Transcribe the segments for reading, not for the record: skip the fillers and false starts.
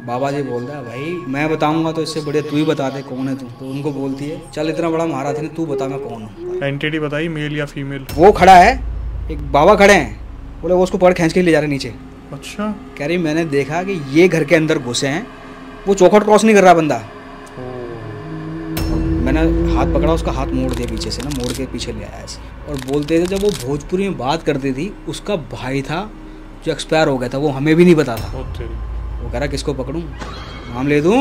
बाबा जी बोलता है भाई मैं बताऊंगा तो इससे बढ़िया तू ही बता दे कौन है तू। तो उनको बोलती है चल इतना बड़ा महारथी ने तू बता मैं कौन हूँ। एंटिटी बताई, मेल या फीमेल? वो खड़ा है, एक बाबा खड़े हैं, बोले वो उसको पकड़ खींच के ले जा रहे नीचे। अच्छा। कह रही मैंने देखा कि ये घर के अंदर घुसे हैं, वो चौखट क्रॉस नहीं कर रहा बंदा। मैंने हाथ पकड़ा, उसका हाथ मोड़ दिया पीछे से ना, मोड़ के पीछे ले आया ऐसे। और बोलते थे जब वो भोजपुरी में बात करती थी उसका भाई था जो एक्सपायर हो गया था, वो हमें भी नहीं पता था। वो कह रहा किसको पकड़ूं, नाम ले दूं?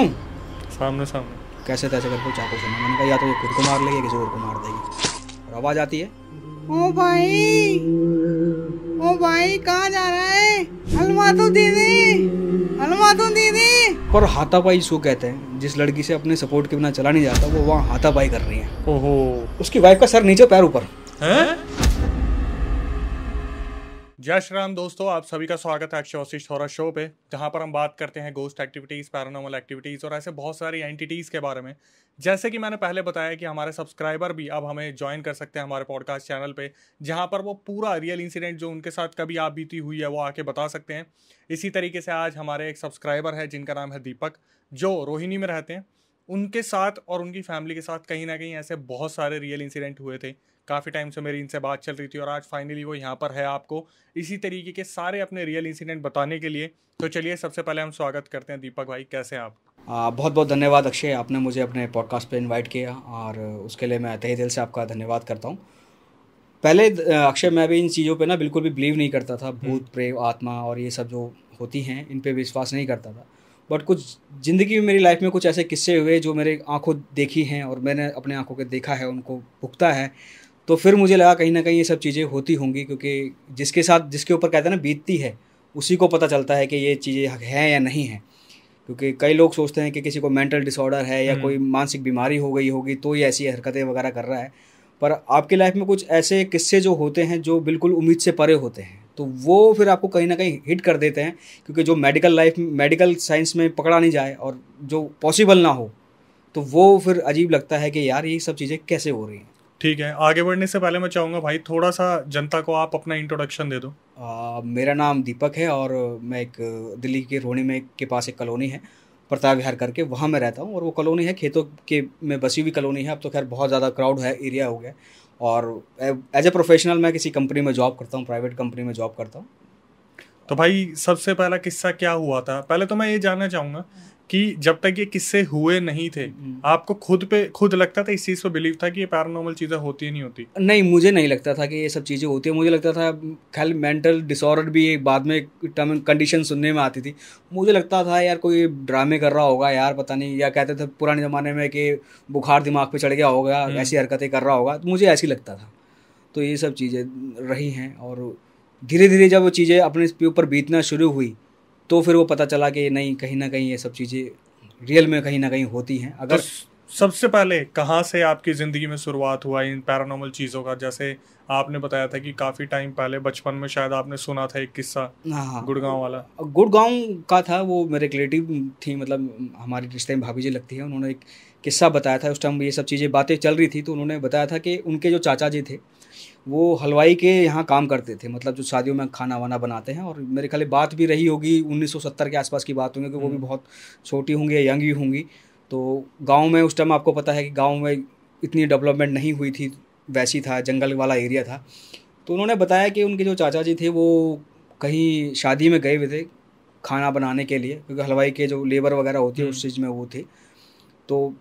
सामने सामने कैसे तैसे करके चाकू से। मैंने कहा या तो ये खुद को मार लेगी या किसी और को मार देगी। और आवाज़ आती है ओ भाई, ओ भाई कहाँ जा रहा है, हलवा तो दे दे, हलवा तो दे दे। पर हाथापाई इसको कहते हैं, जिस लड़की से अपने सपोर्ट के बिना चला नहीं जाता वो वहाँ हाथापाई कर रही है। ओहो। उसकी वाइफ का सर नीचे पैर ऊपर है। जय श्री राम दोस्तों, आप सभी का स्वागत है अक्षय वशिष्ठ हॉरर शो पे, जहां पर हम बात करते हैं गोस्ट एक्टिविटीज़, पैरानॉर्मल एक्टिविटीज़ और ऐसे बहुत सारी एंटिटीज़ के बारे में। जैसे कि मैंने पहले बताया कि हमारे सब्सक्राइबर भी अब हमें ज्वाइन कर सकते हैं हमारे पॉडकास्ट चैनल पे, जहां पर वो पूरा रियल इंसिडेंट जो उनके साथ कभी आप बीती हुई है वो आके बता सकते हैं। इसी तरीके से आज हमारे एक सब्सक्राइबर है जिनका नाम है दीपक, जो रोहिणी में रहते हैं। उनके साथ और उनकी फैमिली के साथ कहीं ना कहीं ऐसे बहुत सारे रियल इंसिडेंट हुए थे। काफ़ी टाइम से मेरी इनसे बात चल रही थी और आज फाइनली वो यहाँ पर है आपको इसी तरीके के सारे अपने रियल इंसिडेंट बताने के लिए। तो चलिए सबसे पहले हम स्वागत करते हैं दीपक भाई, कैसे हैं आप? बहुत बहुत धन्यवाद अक्षय, आपने मुझे अपने पॉडकास्ट पे इनवाइट किया और उसके लिए मैं तहे दिल से आपका धन्यवाद करता हूँ। पहले अक्षय मैं भी इन चीज़ों पे ना बिल्कुल भी बिलीव नहीं करता था, भूत प्रेत आत्मा और ये सब जो होती हैं इन पे विश्वास नहीं करता था। बट कुछ ज़िंदगी में मेरी लाइफ में कुछ ऐसे किस्से हुए जो मेरे आंखों देखी हैं और मैंने अपने आंखों के देखा है, उनको भुगता है। तो फिर मुझे लगा कहीं ना कहीं ये सब चीज़ें होती होंगी, क्योंकि जिसके साथ जिसके ऊपर कहते हैं ना बीतती है उसी को पता चलता है कि ये चीज़ें हैं या नहीं है। क्योंकि कई लोग सोचते हैं कि किसी को मेंटल डिसऑर्डर है या कोई मानसिक बीमारी हो गई होगी तो ये ऐसी हरकतें वगैरह कर रहा है। पर आपकी लाइफ में कुछ ऐसे किस्से जो होते हैं जो बिल्कुल उम्मीद से परे होते हैं, तो वो फिर आपको कहीं ना कहीं हिट कर देते हैं। क्योंकि जो मेडिकल साइंस में पकड़ा नहीं जाए और जो पॉसिबल ना हो, तो वो फिर अजीब लगता है कि यार ये सब चीज़ें कैसे हो रही हैं। ठीक है, आगे बढ़ने से पहले मैं चाहूँगा भाई थोड़ा सा जनता को आप अपना इंट्रोडक्शन दे दो। मेरा नाम दीपक है और मैं एक दिल्ली के रोहिणी में के पास एक कॉलोनी है प्रताप विहार करके, वहाँ मैं रहता हूँ। और वो कॉलोनी है खेतों के में बसी हुई कॉलोनी है। अब तो खैर बहुत ज़्यादा क्राउड है, एरिया हो गया। और एज ए प्रोफेशनल मैं किसी कंपनी में जॉब करता हूँ, प्राइवेट कंपनी में जॉब करता हूँ। तो भाई सबसे पहला किस्सा क्या हुआ था? पहले तो मैं ये जानना चाहूँगा कि जब तक ये किस्से हुए नहीं थे आपको खुद लगता था, इस चीज़ पे बिलीव था कि ये पैरानॉर्मल चीज़ें होती ही नहीं होती? नहीं, मुझे नहीं लगता था कि ये सब चीज़ें होती है। मुझे लगता था खाली मेंटल डिसऑर्डर भी एक बाद में टर्म कंडीशन सुनने में आती थी। मुझे लगता था यार कोई ड्रामे कर रहा होगा यार, पता नहीं, या कहते थे पुराने ज़माने में कि बुखार दिमाग पे चढ़ गया होगा, ऐसी हरकतें कर रहा होगा, तो मुझे ऐसी लगता था। तो ये सब चीज़ें रही हैं और धीरे धीरे जब वो चीज़ें अपने ऊपर बीतना शुरू हुई तो फिर वो पता चला कि नहीं, कहीं ना कहीं ये सब चीज़ें रियल में कहीं ना कहीं होती हैं। अगर सबसे पहले कहाँ से आपकी ज़िंदगी में शुरुआत हुआ इन पैरानॉर्मल चीज़ों का? जैसे आपने बताया था कि काफ़ी टाइम पहले बचपन में शायद आपने सुना था एक किस्सा, हाँ, गुड़गांव वाला। गुड़गांव का था वो, मेरे रिलेटिव थी, मतलब हमारी रिश्ते में भाभी जी लगती है। उन्होंने एक किस्सा बताया था, उस टाइम ये सब चीज़ें बातें चल रही थी, तो उन्होंने बताया था कि उनके जो चाचा जी थे वो हलवाई के यहाँ काम करते थे, मतलब जो शादियों में खाना वाना बनाते हैं। और मेरे ख्याल बात भी रही होगी 1970 के आसपास की बात होंगी, कि वो भी बहुत छोटी होंगी या यंग ही होंगी। तो गांव में उस टाइम आपको पता है कि गांव में इतनी डेवलपमेंट नहीं हुई थी, वैसी था, जंगल वाला एरिया था। तो उन्होंने बताया कि उनके जो चाचा जी थे वो कहीं शादी में गए हुए थे खाना बनाने के लिए, क्योंकि हलवाई के जो लेबर वगैरह होती है उस चीज़ में वो थे। तो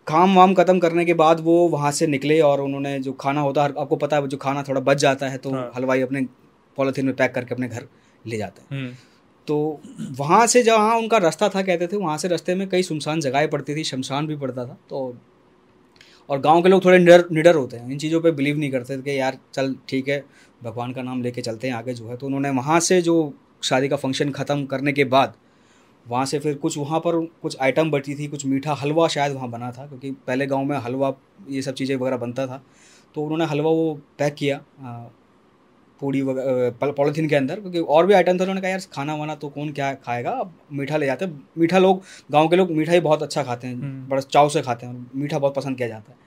काम वाम ख़त्म करने के बाद वो वहाँ से निकले और उन्होंने जो खाना होता है, आपको पता है जो खाना थोड़ा बच जाता है तो हलवाई अपने पॉलीथीन में पैक करके अपने घर ले जाते हैं। तो वहाँ से जहाँ उनका रास्ता था, कहते थे वहाँ से रास्ते में कई सुनसान जगहें पड़ती थी, शमशान भी पड़ता था। तो और गांव के लोग थोड़े निडर होते हैं, इन चीज़ों पे बिलीव नहीं करते थे कि यार चल ठीक है भगवान का नाम लेके चलते हैं आगे जो है। तो उन्होंने वहाँ से जो शादी का फंक्शन ख़त्म करने के बाद वहाँ से फिर वहाँ पर कुछ आइटम बची थी, कुछ मीठा हलवा शायद वहाँ बना था, क्योंकि पहले गांव में हलवा ये सब चीज़ें वगैरह बनता था। तो उन्होंने हलवा वो पैक किया पूड़ी पॉलीथीन के अंदर, क्योंकि और भी आइटम था। उन्होंने कहा यार खाना वाना तो कौन क्या खाएगा, अब मीठा ले जाते हैं। मीठा लोग, गांव के लोग मीठा ही बहुत अच्छा खाते हैं, बड़ा चाव से खाते हैं, मीठा बहुत पसंद किया जाता है।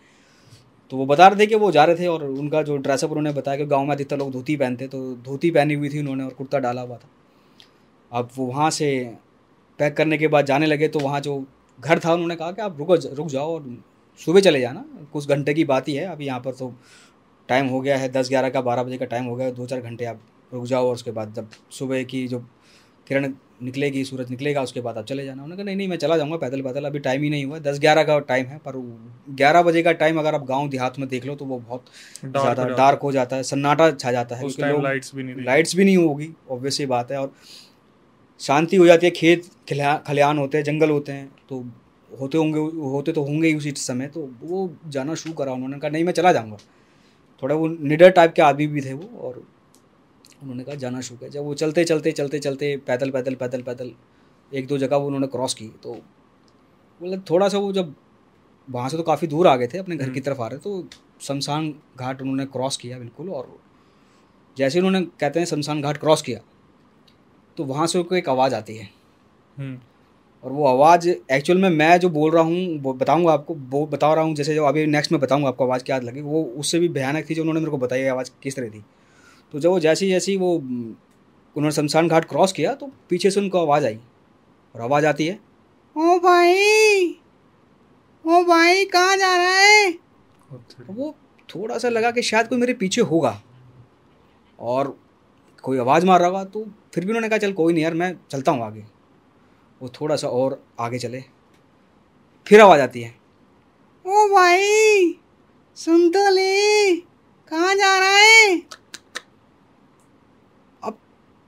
तो वो बता रहे थे कि वो जा रहे थे और उनका जो ड्रेसअप उन्होंने बताया कि गांव में अधिकतर लोग धोती पहनते, तो धोती पहनी हुई थी उन्होंने और कुर्ता डाला हुआ था। अब वो वहाँ से पैक करने के बाद जाने लगे तो वहाँ जो घर था उन्होंने कहा कि आप रुक जाओ और सुबह चले जाना, कुछ घंटे की बात ही है, अभी यहाँ पर तो टाइम हो गया है 10-11 का, 12 बजे का टाइम हो गया है, 2-4 घंटे आप रुक जाओ और उसके बाद जब सुबह की जो किरण निकलेगी, सूरज निकलेगा, उसके बाद आप चले जाना। उन्होंने कहा नहीं नहीं मैं चला जाऊँगा पैदल पैदल, अभी टाइम ही नहीं हुआ, 10-11 का टाइम है। पर 11 बजे का टाइम अगर आप गाँव देहात में देख लो तो वो बहुत ज़्यादा डार्क हो जाता है, सन्नाटा छा जाता है, उस टाइम लाइट्स भी नहीं होगी, ऑब्वियस सी बात है, और शांति हो जाती है। खेत खलिहान होते हैं, जंगल होते हैं, तो होते तो होंगे ही उसी समय, तो वो जाना शुरू करा। उन्होंने कहा नहीं मैं चला जाऊँगा, थोड़ा वो निडर टाइप के आदमी भी थे वो, और उन्होंने कहा जाना शुरू किया। जब वो चलते चलते चलते चलते पैदल पैदल पैदल पैदल 1-2 जगह वो उन्होंने क्रॉस की, तो मतलब थोड़ा सा वो जब वहाँ से तो काफ़ी दूर आ गए थे, अपने घर की तरफ आ रहे, तो शमशान घाट उन्होंने क्रॉस किया बिल्कुल। और जैसे उन्होंने कहते हैं शमशान घाट क्रॉस किया तो वहाँ से उनको एक आवाज़ आती है, और वो आवाज़ एक्चुअल में मैं जो बोल रहा हूँ वो बताऊँगा आपको, वो बता रहा हूँ जैसे जो अभी नेक्स्ट में बताऊँगा आपको आवाज़ क्या लगी, वो उससे भी भयानक थी जो उन्होंने मेरे को बताई आवाज़ किस तरह थी। तो जब वो जैसी वो उन्होंने शमशान घाट क्रॉस किया तो पीछे से उनको आवाज़ आई, और आवाज़ आती है ओ भाई कहाँ जा रहा है। तो वो थोड़ा सा लगा कि शायद कोई मेरे पीछे होगा और कोई आवाज़ मार रहा होगा, तो फिर भी उन्होंने कहा चल कोई नहीं यार मैं चलता हूँ आगे। वो थोड़ा सा और आगे चले, फिर आवाज़ आती है ओ भाई सुन तो ले कहाँ जा रहा है। अब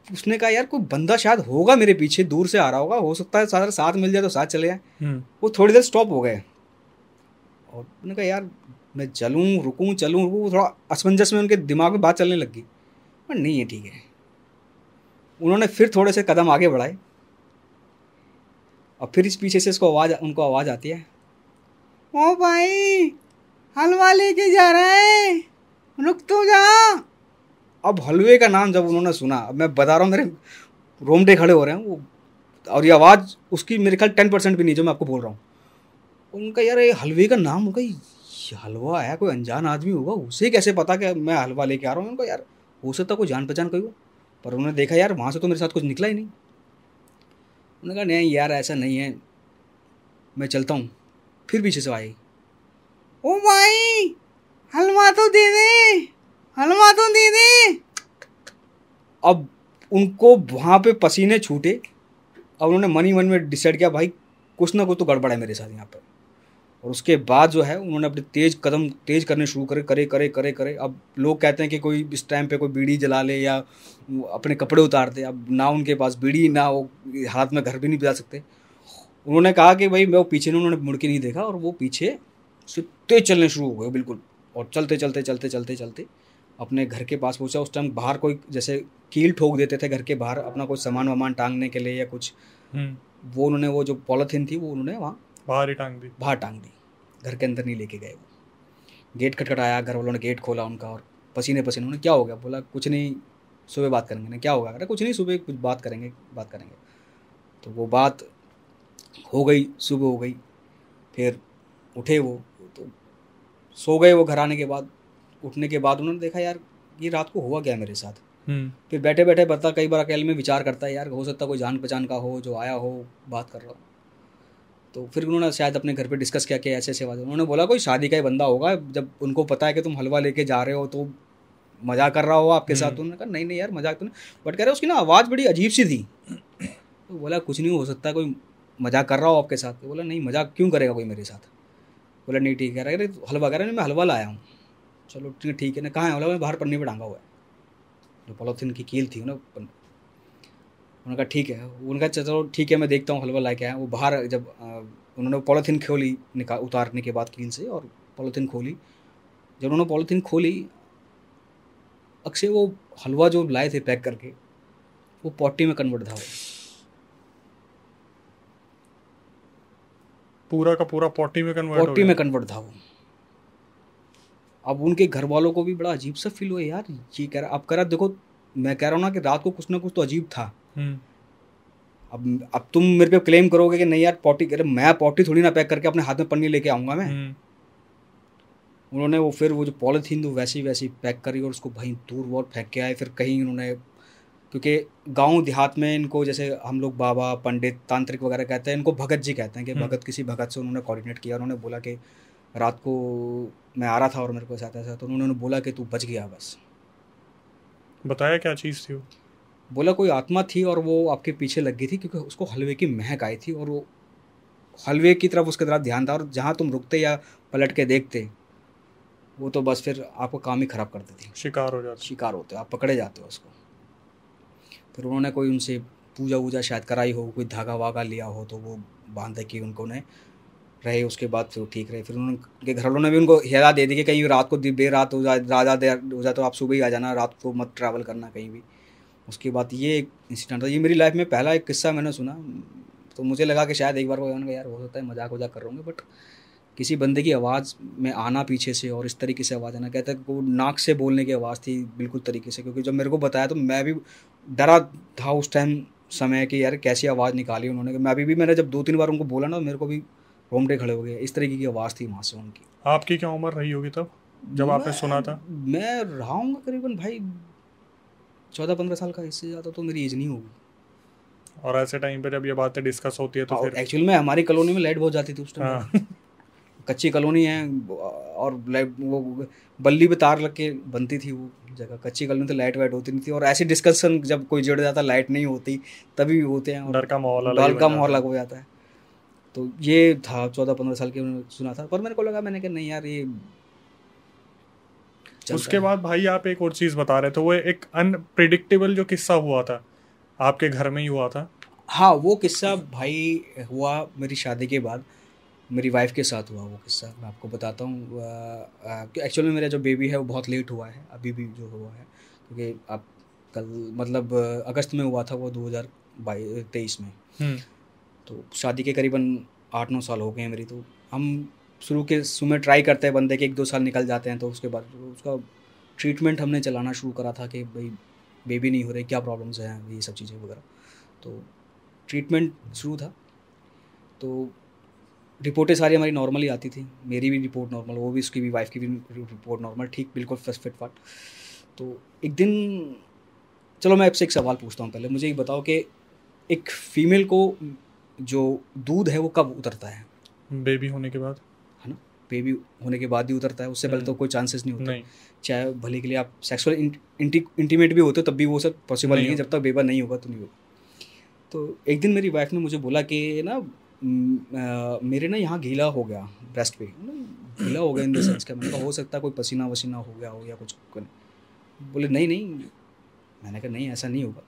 उसने कहा यार कोई बंदा शायद होगा मेरे पीछे, दूर से आ रहा होगा, हो सकता है साथ मिल जाए तो साथ चले जाए। वो थोड़ी देर स्टॉप हो गए और उन्होंने कहा यार मैं चलूँ रुकूँ थोड़ा असमंजस में उनके दिमाग में बात चलने लगी, पर नहीं है ठीक है। उन्होंने फिर थोड़े से कदम आगे बढ़ाए और फिर इस पीछे से उनको आवाज़ आती है ओ भाई हलवा लेके जा रहा है रुक तो जा। अब हलवे का नाम जब उन्होंने सुना, अब मैं बता रहा हूँ मेरे रोमटे खड़े हो रहे हैं वो, और ये आवाज़ उसकी मेरे ख्याल 10% भी नहीं जो मैं आपको बोल रहा हूँ। उनका यार ये हलवे का नाम, उनका हलवा आया, कोई अनजान आदमी होगा, उसे कैसे पता कि मैं हलवा लेके आ रहा हूँ। उनका यार हो सकता कोई जान पहचान कोई हो, पर उन्होंने देखा यार वहाँ से तो मेरे साथ कुछ निकला ही नहीं। उन्होंने कहा नहीं यार ऐसा नहीं है मैं चलता हूँ। फिर पीछे से आई ओ भाई हलवा तो दे दे, हलवा तो दे दे। अब उनको वहाँ पे पसीने छूटे। अब उन्होंने मन ही मन में डिसाइड किया भाई कुछ ना कुछ तो गड़बड़ है मेरे साथ यहाँ पर। और उसके बाद जो है उन्होंने अपने कदम तेज करने शुरू करे। अब लोग कहते हैं कि कोई इस टाइम पे कोई बीड़ी जला ले या अपने कपड़े उतार दे, अब ना उनके पास बीड़ी ना वो हाथ में घर भी नहीं बजा सकते। उन्होंने कहा कि भाई मैं वो पीछे नहीं, उन्होंने मुड़ के नहीं देखा और वो पीछे से तेज चलने शुरू हो गए बिल्कुल। और चलते अपने घर के पास पहुंचा। उस टाइम बाहर कोई जैसे कील ठोक देते थे घर के बाहर अपना कोई सामान वामान टांगने के लिए या कुछ, वो उन्होंने वो जो पॉलीथीन थी वो उन्होंने वहाँ बाहर टांग दी, घर के अंदर नहीं लेके गए। वो गेट खटखटाया, घर वालों ने गेट खोला उनका और पसीने उन्होंने क्या हो गया, बोला कुछ नहीं सुबह बात करेंगे ना। क्या होगा, अरे कुछ नहीं सुबह कुछ बात करेंगे। तो वो बात हो गई, सुबह हो गई, फिर उठे वो तो सो गए। वो घर आने के बाद उठने के बाद उन्होंने देखा यार ये रात को हुआ क्या मेरे साथ। फिर बैठे बैठे बता कई बार अकेले में विचार करता है यार हो सकता कोई जान पहचान का हो जो आया हो बात कर रहा हो। तो फिर उन्होंने शायद अपने घर पे डिस्कस किया कि ऐसे बात। उन्होंने बोला कोई शादी का ही बंदा होगा, जब उनको पता है कि तुम हलवा लेके जा रहे हो तो मजाक कर रहा हो आपके साथ। तो उन्होंने कहा नहीं यार मजाक तो नहीं, बट कह रहे उसकी ना आवाज़ बड़ी अजीब सी थी। तो बोला कुछ नहीं हो सकता कोई मजाक कर रहा हो आपके साथ। तो बोला नहीं मजाक क्यों करेगा कोई मेरे साथ। बोला नहीं ठीक है, अरे हलवा कह रहा नहीं मैं हलवा लाया हूँ। चलो ठीक है ना, कहाँ है, बोला मैं बाहर पन्नी पर टांगा हुआ है, जो पॉलीथीन की कील थी ना। उन्होंने कहा ठीक है। उनका चलो ठीक है मैं देखता हूँ हलवा लाके आया। वो बाहर जब उन्होंने पॉलीथीन खोली उतारने के बाद कील से, और पॉलीथीन खोली। जब उन्होंने पॉलीथीन खोली अक्षय वो हलवा जो लाए थे पैक करके वो पॉटी में कन्वर्ट था। पूरा का पूरा पॉटी में कन्वर्ट था वो। अब उनके घर वालों को भी बड़ा अजीब सा फील हुआ यार ये कह रहा। अब कह रहा देखो मैं कह रहा हूँ ना कि रात को कुछ ना कुछ तो अजीब था। अब तुम मेरे पे क्लेम करोगे कि नहीं यार पॉटी, मैं पॉटी थोड़ी ना पैक करके अपने हाथ में पन्नी लेके आऊँगा मैं। उन्होंने वो फिर वो जो पॉलीथीन तो वैसी पैक करी और उसको वहीं दूर बहुत फेंक के आए। फिर कहीं उन्होंने क्योंकि गांव देहात में इनको जैसे हम लोग बाबा पंडित तांत्रिक वगैरह कहते हैं, इनको भगत जी कहते हैं कि भगत किसी भगत से उन्होंने कोऑर्डिनेट किया, उन्होंने बोला कि रात को मैं आ रहा था और मेरे को ऐसा तो उन्होंने बोला कि तू बच गया बस। बताया क्या चीज़ थी वो? बोला कोई आत्मा थी और वो आपके पीछे लग गई थी क्योंकि उसको हलवे की महक आई थी और वो हलवे की तरफ उसके तरफ ध्यान था, और जहाँ तुम रुकते या पलट के देखते वो तो बस फिर आपको काम ही ख़राब कर देती, शिकार हो जाता। शिकार होते हो आप, पकड़े जाते हो उसको। फिर उन्होंने कोई उनसे पूजा वूजा शायद कराई हो, कोई धागा वागा लिया हो तो वो बांधे कि उनको ने रहे, उसके बाद फिर वो ठीक रहे। फिर उनके घर वालों ने भी उनको हिदायत दे दी कि कहीं रात को देर रात हो जाए, ज़्यादा देर हो जाए तो आप सुबह ही आ जाना, रात को मत ट्रैवल करना कहीं भी। उसके बाद ये एक इंसिडेंट था, ये मेरी लाइफ में पहला एक किस्सा मैंने सुना। तो मुझे लगा कि शायद एक बार वो यार हो सकता है मजाक वजाक कर रहा हूँ, बट किसी बंदे की आवाज़ में आना पीछे से और इस तरीके से आवाज़ आना, कहता है वो नाक से बोलने की आवाज़ थी बिल्कुल तरीके से। क्योंकि जब मेरे को बताया तो मैं भी डरा था उस टाइम समय कि यार कैसी आवाज़ निकाली उन्होंने। मैं अभी भी मैंने जब 2-3 बार उनको बोला ना, मेरे को भी रोंगटे खड़े हो गए, इस तरीके की आवाज़ थी वहाँ से उनकी। आपकी क्या उम्र रही होगी तब जब आपने सुना था? मैं रहा हूँ करीबन भाई 14-15 साल का, इससे ज़्यादा तो मेरी एज नहीं होगी। और ऐसे टाइम पे जब ये बातें डिस्कस होती है तो फिर एक्चुअल में हमारी कॉलोनी में लाइट बहुत जाती थी उस टाइम। हाँ। कच्ची कॉलोनी है और लाइट वो बल्ली पे तार लग के बनती थी वो जगह, कच्ची कॉलोनी तो लाइट वाइट होती नहीं थी। और ऐसी डिस्कशन जब कोई जुड़ जाता लाइट नहीं होती तभी होते हैं, डर का माहौल अलग हो जाता है। तो ये था 14-15 साल के सुना था, पर मेरे को लगा, मैंने कहा नहीं यार ये उसके बाद भाई आप एक और चीज़ बता रहे थे, वो एक अनप्रिडिक्टेबल जो किस्सा हुआ था आपके घर में ही हुआ था। हाँ वो किस्सा भाई हुआ मेरी शादी के बाद, मेरी वाइफ के साथ हुआ वो किस्सा। मैं आपको बताता हूँ। एक्चुअली मेरा जो बेबी है वो बहुत लेट हुआ है अभी भी जो हुआ है, क्योंकि अब कल मतलब अगस्त में हुआ था वो 2023 में। तो शादी के करीबन 8-9 साल हो गए हैं मेरी। तो हम शुरू के में ट्राई करते हैं बंदे के 1-2 साल निकल जाते हैं, तो उसके बाद उसका ट्रीटमेंट हमने चलाना शुरू करा था कि भाई बेबी नहीं हो रही, क्या प्रॉब्लम्स हैं, ये सब चीज़ें वगैरह। तो ट्रीटमेंट शुरू था, तो रिपोर्टें सारी हमारी नॉर्मल ही आती थी, मेरी भी रिपोर्ट नॉर्मल, वो भी, उसकी भी, वाइफ की भी रिपोर्ट नॉर्मल, ठीक बिल्कुल फिट फाट। तो एक दिन, चलो मैं आपसे एक सवाल पूछता हूँ पहले, मुझे ये बताओ कि एक फीमेल को जो दूध है वो कब उतरता है? बेबी होने के बाद, है ना? बेबी होने के बाद ही उतरता है, उससे पहले तो कोई चांसेस नहीं होता। चाहे भले के लिए आप सेक्सुअल इंटीमेट भी होते हो तब भी वो सब पॉसिबल नहीं है, जब तक बेबा नहीं होगा तो नहीं होगा। तो एक दिन मेरी वाइफ ने मुझे बोला कि ना मेरे ना यहाँ गीला हो गया, ब्रेस्ट पे गीला हो गया इन द सेंस क्या, मैंने कहा हो सकता है कोई पसीना वसीना हो गया हो या कुछ। बोले नहीं नहीं, मैंने कहा नहीं ऐसा नहीं होगा।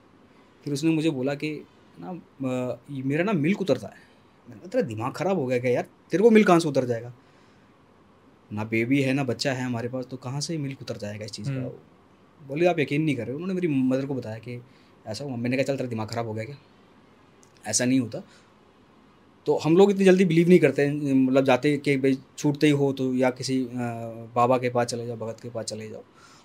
फिर उसने मुझे बोला कि ना मेरा ना मिल्क उतरता है। मैंने कहा तेरा दिमाग ख़राब हो गया क्या यार, तेरे को मिल्क कहाँ से उतर जाएगा? ना बेबी है ना बच्चा है हमारे पास, तो कहाँ से मिल्क उतर जाएगा इस चीज़ का? बोले आप यकीन नहीं कर रहे हो। उन्होंने मेरी मदर को बताया कि ऐसा हुआ। मैंने कहा चल तेरा दिमाग ख़राब हो गया क्या, ऐसा नहीं होता। तो हम लोग इतनी जल्दी बिलीव नहीं करते, मतलब जाते कि भाई छूटते ही हो तो या किसी बाबा के पास चले जाओ, भगत के पास चले जाओ।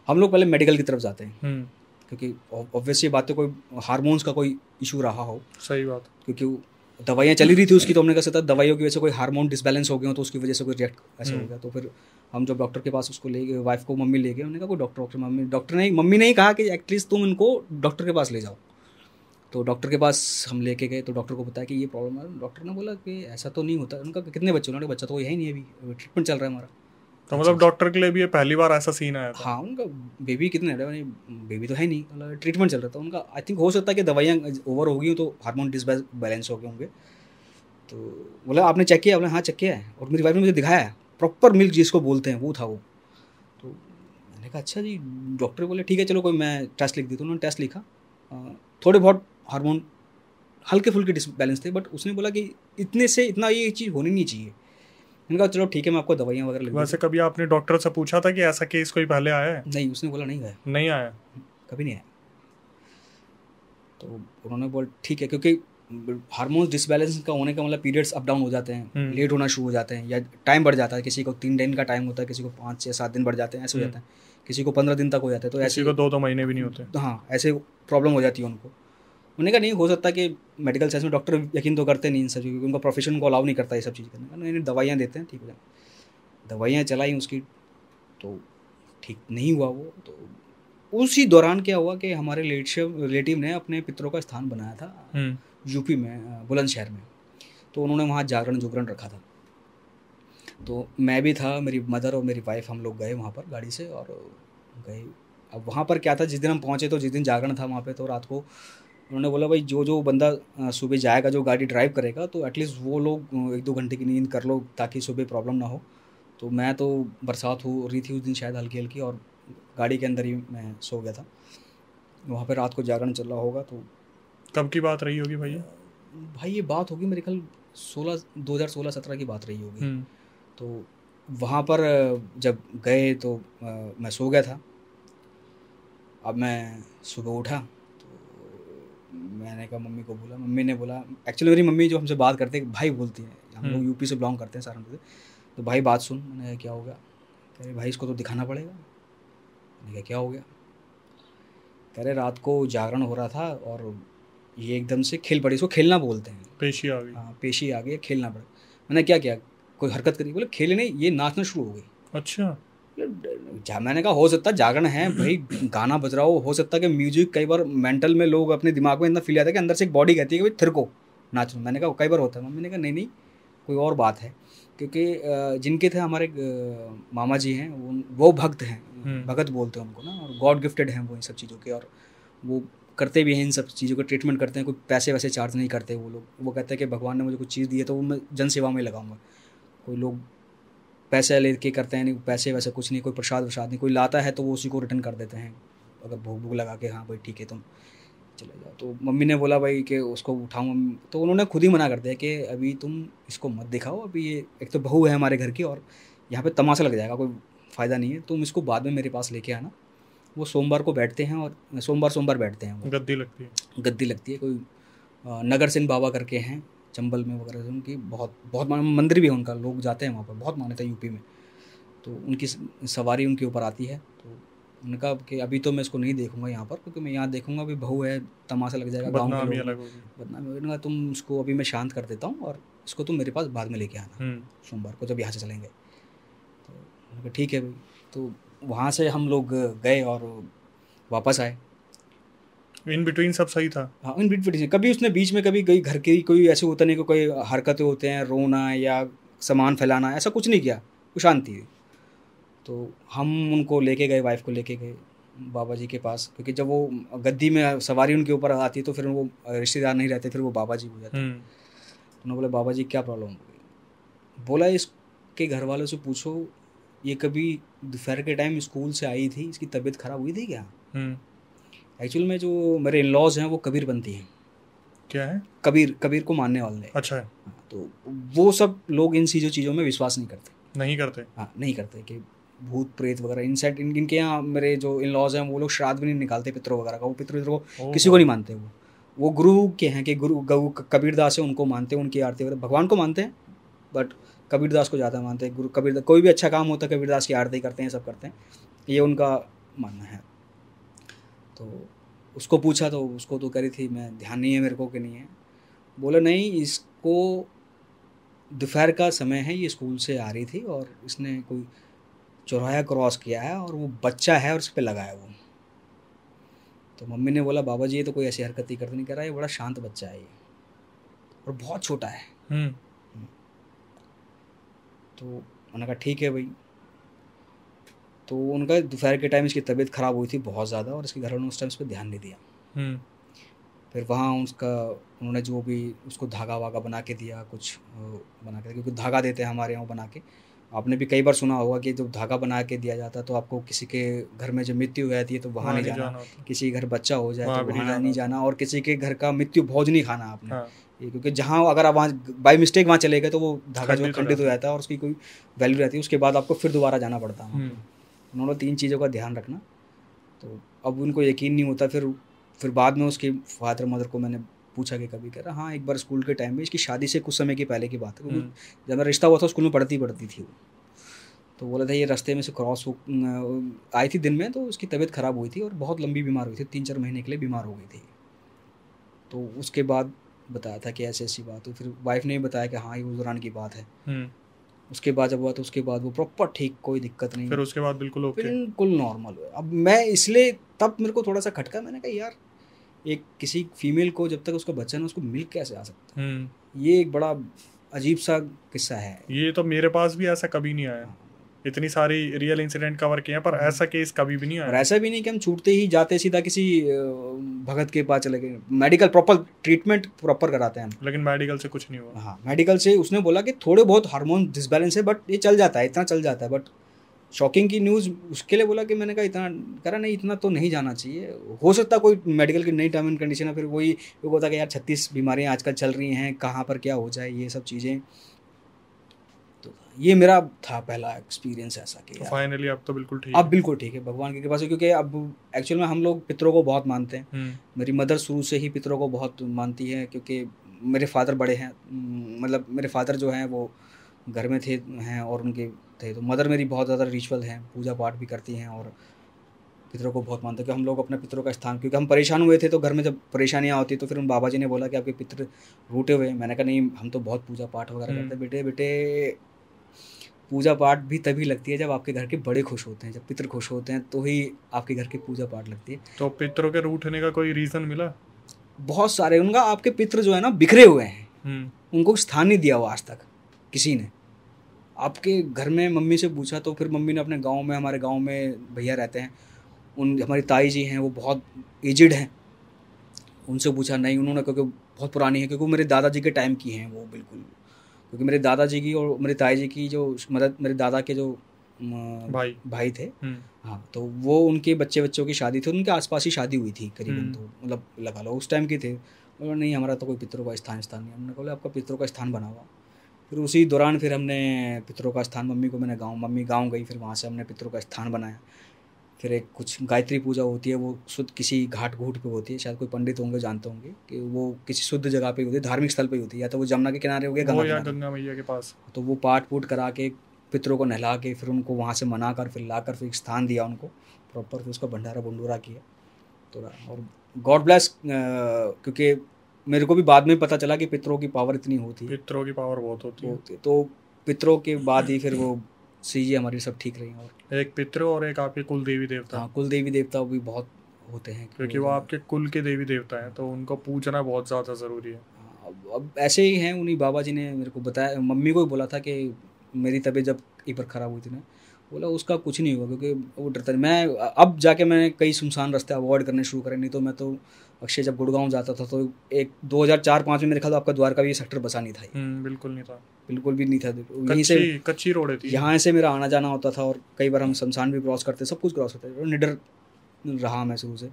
हम लोग पहले मेडिकल की तरफ जाते हैं, क्योंकि ऑब्वियसली बात है, कोई हार्मोन्स का कोई इशू रहा हो। सही बात। क्योंकि दवाइयाँ चली रही थी उसकी, तो हमने कहा सकता दवाइयों की वजह से कोई हार्मोन डिसबैलेंस हो गया हो तो उसकी वजह से कोई रिएक्ट ऐसा हो गया। तो फिर हम जब डॉक्टर के पास उसको ले गए, वाइफ को मम्मी ले गए, उन्होंने कहा कोई मम्मी ने ही कहा कि एटलीस्ट तुम इनको डॉक्टर के पास ले जाओ। तो डॉक्टर के पास हम लेके गए, तो डॉक्टर को बताया कि ये प्रॉब्लम है। डॉक्टर ने बोला कि ऐसा तो नहीं होता। उनका कितने बच्चे? उन्होंने बच्चा तो यही नहीं है, अभी ट्रीटमेंट चल रहा है हमारा। तो मतलब डॉक्टर के लिए भी ये पहली बार ऐसा सीन आया था? हाँ, उनका बेबी कितने है, बेबी तो है नहीं, मतलब ट्रीटमेंट चल रहा था उनका। आई थिंक हो सकता है कि दवाइयाँ ओवर हो गई तो हार्मोन डिसबैलेंस हो गए होंगे। तो बोला आपने चेक किया? बोला हाँ चेक किया है, और मेरी वाइफ ने मुझे दिखाया है, प्रॉपर मिल्क जिसको बोलते हैं वो था वो। तो मैंने कहा अच्छा जी। डॉक्टर बोले ठीक है चलो कोई, मैं टेस्ट लिख दी। तो उन्होंने टेस्ट लिखा, थोड़े बहुत हार्मोन हल्के फुल्के डिसबैलेंस थे, बट उसने बोला कि इतने से इतना ये चीज़ होनी नहीं चाहिए। मैंने कहा चलो ठीक है, मैं आपको दवाइयाँ वगैरह लिख। वैसे कभी आपने डॉक्टर से पूछा था कि ऐसा केस कोई पहले आया है? नहीं, उसने बोला नहीं आया, नहीं आया, कभी नहीं आया। तो उन्होंने बोला ठीक है, क्योंकि हार्मोन्स डिसबैलेंस का होने का मतलब पीरियड्स अप डाउन हो जाते हैं, लेट होना शुरू हो जाते हैं, या टाइम बढ़ जाता है। किसी को 3 दिन का टाइम होता है, किसी को 5 या 7 दिन बढ़ जाते हैं, ऐसे हो जाता है। किसी को 15 दिन तक हो जाता है, तो ऐसे किसी को 2-2 महीने भी नहीं होते। हाँ, ऐसे प्रॉब्लम हो जाती है उनको। उन्होंने कहा नहीं हो सकता कि मेडिकल साइंस में डॉक्टर यकीन तो करते नहीं इन सब चीज़, क्योंकि उनका प्रोफेशन को अलाउ नहीं करता ये सब चीज़ करने का। नहीं, दवाइयाँ देते हैं ठीक हो जाए। दवाइयाँ चलाई उसकी तो ठीक नहीं हुआ वो। तो उसी दौरान क्या हुआ कि हमारे रिलेटिव ने अपने पितरों का स्थान बनाया था यूपी में, बुलंदशहर में। तो उन्होंने वहाँ जागरण जुगरण रखा था। तो मैं भी था, मेरी मदर और मेरी वाइफ, हम लोग गए वहाँ पर गाड़ी से और गए। अब वहाँ पर क्या था, जिस दिन हम पहुँचे तो जिस दिन जागरण था वहाँ पे, तो रात को उन्होंने बोला भाई जो जो बंदा सुबह जाएगा, जो गाड़ी ड्राइव करेगा, तो एटलीस्ट वो लोग 1-2 घंटे की नींद कर लो ताकि सुबह प्रॉब्लम ना हो। तो मैं तो बरसात हो रही थी उस दिन शायद हल्की हल्की, और गाड़ी के अंदर ही मैं सो गया था। वहाँ पे रात को जागरण चल रहा होगा। तो कब की बात रही होगी भैया? भाई ये बात होगी मेरे ख्याल 2016-17 की बात रही होगी। तो वहाँ पर जब गए तो मैं सो गया था। अब मैं सुबह उठा तो मैंने कहा, मम्मी को बोला, मम्मी ने बोला, एक्चुअली मेरी मम्मी जो हमसे बात करते हैं भाई बोलती है, हम लोग यूपी से बिलोंग करते हैं सहारनपुर से। तो भाई बात सुन। मैंने कहा क्या हो गया? कह रहे भाई इसको तो दिखाना पड़ेगा। मैंने कहा क्या हो गया? कह रहे रात को जागरण हो रहा था और ये एकदम से खेल पड़ी, इसको खेलना बोलते हैं, पेशी आ गई। हाँ पेशी आ गई, खेलना पड़ा। मैंने क्या किया, कोई हरकत करी? बोले खेले नहीं, ये नाचना शुरू हो गई। अच्छा। मैंने कहा हो सकता है जागरण है भाई, गाना बज रहा हो सकता है कि म्यूजिक, कई बार मेंटल में लोग अपने दिमाग में इतना फील आता है कि अंदर से एक बॉडी कहती है कि भाई थिरको नाचो। मैंने कहा कई बार होता है। मम्मी ने कहा नहीं नहीं, कोई और बात है। क्योंकि जिनके थे हमारे मामा जी हैं, वो भक्त हैं, भगत बोलते हैं उनको ना, और गॉड गिफ्टेड हैं वो इन सब चीज़ों के, और वो करते भी हैं इन सब चीज़ों का ट्रीटमेंट करते हैं। कोई पैसे वैसे चार्ज नहीं करते वो लोग। वो कहते हैं कि भगवान ने मुझे कुछ चीज़ दी है तो वो मैं जन सेवा में लगाऊंगा। कोई लोग पैसे लेके करते हैं नहीं, पैसे वैसे कुछ नहीं, कोई प्रसाद वसाद नहीं, कोई लाता है तो वो उसी को रिटर्न कर देते हैं, अगर भूख भूख लगा के, हाँ भाई ठीक है तुम चले जाओ। तो मम्मी ने बोला भाई कि उसको उठाऊँ, तो उन्होंने खुद ही मना कर दिया कि अभी तुम इसको मत दिखाओ, अभी ये एक तो बहू है हमारे घर की और यहाँ पे तमाशा लग जाएगा, कोई फ़ायदा नहीं है, तुम इसको बाद में मेरे पास लेके आना। वो सोमवार को बैठते हैं और सोमवार बैठते हैं। वो गद्दी लगती है। गद्दी लगती है। कोई नगर सिंह बाबा करके हैं चंबल में वगैरह, उनकी बहुत बहुत मंदिर भी है उनका, लोग जाते हैं वहाँ पर, बहुत मान्यता है यूपी में। तो उनकी सवारी उनके ऊपर आती है। तो उन्होंने कहा कि अभी तो मैं इसको नहीं देखूंगा यहाँ पर, क्योंकि मैं यहाँ देखूंगा अभी बहू है, तमाशा लग जाएगा, गाँव के लोग अलग होगी, बदनामी। उन्होंने कहा तुम इसको अभी मैं शांत कर देता हूँ और इसको तुम मेरे पास बाद में लेके आना सोमवार को जब यहाँ से चलेंगे। तो उन्होंने कहा ठीक है भाई। तो वहाँ से हम लोग गए और वापस आए। इन बिटवीन सब सही था? हाँ इन बिटवीन कभी उसने बीच में कभी कहीं घर की कोई ऐसे होता नहीं कि कोई हरकतें होते हैं, रोना या सामान फैलाना, ऐसा कुछ नहीं किया, वो शांति थी। तो हम उनको लेके गए, वाइफ को लेके गए बाबा जी के पास, क्योंकि जब वो गद्दी में सवारी उनके ऊपर आती है तो फिर वो रिश्तेदार नहीं रहते, फिर वो बाबा जी हो जाते हैं। उन्होंने बोला बाबा जी क्या प्रॉब्लम हो गई? बोला इसके घर वालों से पूछो, ये कभी दोपहर के टाइम स्कूल से आई थी, इसकी तबीयत खराब हुई थी क्या? एक्चुअल में जो मेरे इन लॉज हैं वो कबीर बनती हैं। क्या है? कबीर को मानने वाले। अच्छा है। तो वो सब लोग इन चीज़ों में विश्वास नहीं करते। नहीं करते कि भूत प्रेत वगैरह। इनसेट इनके यहाँ मेरे जो इन लॉज हैं वो लोग श्राद्ध भी नहीं निकालते पितरों वगैरह का। वो पितरों को किसी को नहीं मानते। वो गुरु के हैं कि गुरु कबीरदास है, उनको मानते हैं, उनकी आरती वगैरह, भगवान को मानते हैं बट कबीरदास को ज़्यादा मानते हैं। गुरु कबीरदास, कोई भी अच्छा काम होता है कबीरदास की आरती करते हैं, सब करते हैं, ये उनका मानना है। तो उसको पूछा तो उसको तो कह रही थी मैं ध्यान नहीं है मेरे को कि नहीं है। बोला नहीं, इसको दोपहर का समय है, ये स्कूल से आ रही थी और इसने कोई चौराहा क्रॉस किया है और वो बच्चा है और उस पर लगा है वो। तो मम्मी ने बोला बाबा जी ये तो कोई ऐसी हरकत ही करते नहीं, कर रहा है, ये बड़ा शांत बच्चा है ये और बहुत छोटा है। तो उन्होंने कहा ठीक है भाई। तो उनका दोपहर के टाइम इसकी तबीयत ख़राब हुई थी बहुत ज़्यादा और इसके घर वालों ने उस टाइम इस पर ध्यान नहीं दिया। फिर वहाँ उन्होंने जो भी उसको धागा वागा बना के दिया, कुछ बना के, क्योंकि धागा देते हैं हमारे यहाँ बना के। आपने भी कई बार सुना होगा कि जब धागा बना के दिया जाता है तो आपको किसी के घर में जब मृत्यु हो जाती है तो वहाँ नहीं जाना, किसी के घर बच्चा हो जाए तो वहाँ नहीं जाना, और किसी के घर का मृत्यु भोज नहीं खाना आपने। ये क्योंकि जहाँ अगर आप वहाँ बाई मिस्टेक वहाँ चले गए तो वो धागा जो खंडित हो जाता है और उसकी कोई वैल्यू रहती है, उसके बाद आपको फिर दोबारा जाना पड़ता है। उन्होंने 3 चीज़ों का ध्यान रखना। तो अब उनको यकीन नहीं होता। फिर बाद में उसके फादर मदर को मैंने पूछा कि कभी, कह रहा हाँ एक बार स्कूल के टाइम में, इसकी शादी से कुछ समय के पहले की बात है, जब मेरा रिश्ता हुआ था स्कूल में पढ़ती थी वो। तो बोला था ये रास्ते में से क्रॉस आई थी दिन में, तो उसकी तबीयत ख़राब हुई थी और बहुत लंबी बीमार हुई थी, 3-4 महीने के लिए बीमार हो गई थी। तो उसके बाद बताया था कि ऐसी बात। तो फिर वाइफ ने भी बताया कि हाँ ये उस दौरान की बात है। उसके बाद जब हुआ तो उसके बाद वो प्रॉपर ठीक, कोई दिक्कत नहीं, फिर उसके बाद बिल्कुल ओके। बिल्कुल नॉर्मल हुआ। अब मैं इसलिए तब मेरे को थोड़ा सा खटका, मैंने कहा यार एक किसी फीमेल को जब तक उसका बच्चा ना, उसको मिल्क कैसे आ सकता है, ये एक बड़ा अजीब सा किस्सा है। ये तो मेरे पास भी ऐसा कभी नहीं आया, इतनी सारी रियल इंसिडेंट कवर किए हैं पर ऐसा केस कभी भी नहीं और आया। ऐसा भी नहीं कि हम छूटते ही जाते सीधा किसी भगत के पास चले गए, मेडिकल प्रॉपर ट्रीटमेंट प्रॉपर कराते हैं हम। लेकिन मेडिकल से कुछ नहीं हुआ। हाँ, मेडिकल से उसने बोला कि थोड़े बहुत हार्मोन डिसबैलेंस है बट ये चल जाता है, इतना चल जाता है। बट शॉकिंग की न्यूज़ उसके लिए बोला कि मैंने कहा इतना करा नहीं, इतना तो नहीं जाना चाहिए, हो सकता कोई मेडिकल की नई टर्म एंड कंडीशन है, फिर वही वो होता कि यार 36 बीमारियां आजकल चल रही हैं, कहाँ पर क्या हो जाए, ये सब चीज़ें। तो ये मेरा था पहला एक्सपीरियंस ऐसा कि तो फाइनली अब तो बिल्कुल ठीक अब है। बिल्कुल ठीक है भगवान की कृपा से, क्योंकि अब एक्चुअल में हम लोग पितरों को बहुत मानते हैं। मेरी मदर शुरू से ही पितरों को बहुत मानती है, क्योंकि मेरे फादर बड़े हैं, मतलब मेरे फादर जो हैं वो घर में थे हैं और उनके थे, तो मदर मेरी बहुत ज़्यादा रिचुअल हैं, पूजा पाठ भी करती हैं और पितरों को बहुत मानते हैं। कि हम लोग अपने पितरों का स्थान, क्योंकि हम परेशान हुए थे तो घर में जब परेशानियाँ होती तो फिर उन बाबा जी ने बोला कि आपके पितर रूठे हुए हैं। मैंने कहा नहीं, हम तो बहुत पूजा पाठ वगैरह करते हैं। बेटे बेटे पूजा पाठ भी तभी लगती है जब आपके घर के बड़े खुश होते हैं, जब पितर खुश होते हैं तो ही आपके घर की पूजा पाठ लगती है। तो पितरों के रूठने का कोई रीज़न मिला? बहुत सारे, उनका आपके पितर जो है ना बिखरे हुए हैं, उनको स्थान नहीं दिया हुआ आज तक किसी ने। आपके घर में मम्मी से पूछा तो फिर मम्मी ने अपने गांव में, हमारे गांव में भैया रहते हैं, उन हमारी ताई जी हैं वो बहुत एजिड हैं, उनसे पूछा नहीं उन्होंने, क्योंकि बहुत पुरानी है, क्योंकि मेरे दादाजी के टाइम की हैं वो बिल्कुल। क्योंकि मेरे दादाजी की और मेरे ताई जी की जो मदद, मेरे दादा के जो भाई थे, हाँ, तो वो उनके बच्चों की शादी थी, उनके आसपास ही शादी हुई थी करीबन, तो मतलब लगा लो उस टाइम की थे। और नहीं हमारा तो कोई पितरों का स्थान नहीं। हमने बोला आपका पितरों का स्थान बना हुआ। फिर उसी दौरान फिर हमने पितरों का स्थान, मम्मी को मैंने मम्मी गाँव गई, फिर वहाँ से हमने पितरों का स्थान बनाया। फिर एक कुछ गायत्री पूजा होती है, वो शुद्ध किसी घाट घूट पे होती है, शायद कोई पंडित होंगे जानते होंगे कि वो किसी शुद्ध जगह पे होती है, धार्मिक स्थल पे होती है, या तो वो जमुना के किनारे हो गया, गंगा मैया के पास। तो वो पाठ पूट करा के पितरों को नहला के फिर उनको वहाँ से मना कर फिर ला कर फिर एक स्थान दिया उनको प्रॉपर, फिर उसका भंडारा भंडूरा किया थोड़ा। और गॉड ब्लेस, क्योंकि मेरे को भी बाद में पता चला कि पितरों की पावर इतनी होती है, पितरों की पावर बहुत होती है। तो पितरों के बाद ही फिर वो चीज़ें हमारी सब ठीक रही। और एक पितरों और एक आपके कुल देवी देवता। हाँ, कुल देवी देवता भी बहुत होते हैं, क्योंकि वो आपके कुल के देवी देवता हैं, तो उनको पूजना बहुत ज़्यादा ज़रूरी है। अब ऐसे ही हैं, उन्हीं बाबा जी ने मेरे को बताया, मम्मी को भी बोला था कि मेरी तबीयत जब एक बार ख़राब हुई थी ना, बोला उसका कुछ नहीं हुआ, क्योंकि वो डरता है। मैं अब जाके मैंने कई सुनसान रास्ते अवॉइड करने शुरू करे, नहीं तो मैं तो अक्षय जब गुड़गांव जाता था तो एक 2004-05 में मेरे ख्याल आपका द्वारका भी सेक्टर बसा नहीं था। बिल्कुल नहीं था, बिल्कुल भी नहीं था। यहीं से कच्ची रोड थी, यहाँ से मेरा आना जाना होता था, और कई बार हम शमशान भी क्रॉस करते, सब कुछ क्रॉस करते थे। निडर रहा मैं शुरू से।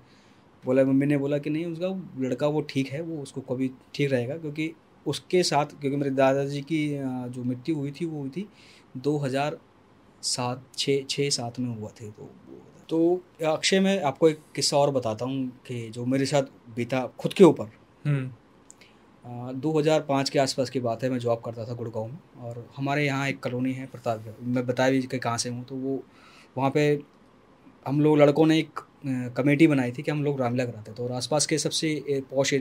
बोला, मम्मी ने बोला कि नहीं उसका लड़का वो ठीक है, वो उसको कभी ठीक रहेगा, क्योंकि उसके साथ, क्योंकि मेरे दादाजी की जो मृत्यु हुई थी वो हुई थी 2007 में हुआ थे। तो अक्षय, मैं आपको एक किस्सा और बताता हूँ कि जो मेरे साथ बीता खुद के ऊपर। 2005 के आसपास की बात है, मैं जॉब करता था गुड़गांव में, और हमारे यहाँ एक कॉलोनी है प्रतापगढ़, मैं बताया भी कि कहाँ से हूँ, तो वो वहाँ पे हम लोग लड़कों ने एक कमेटी बनाई थी कि हम लोग रामलीला कराते थे, और आसपास के सबसे पॉश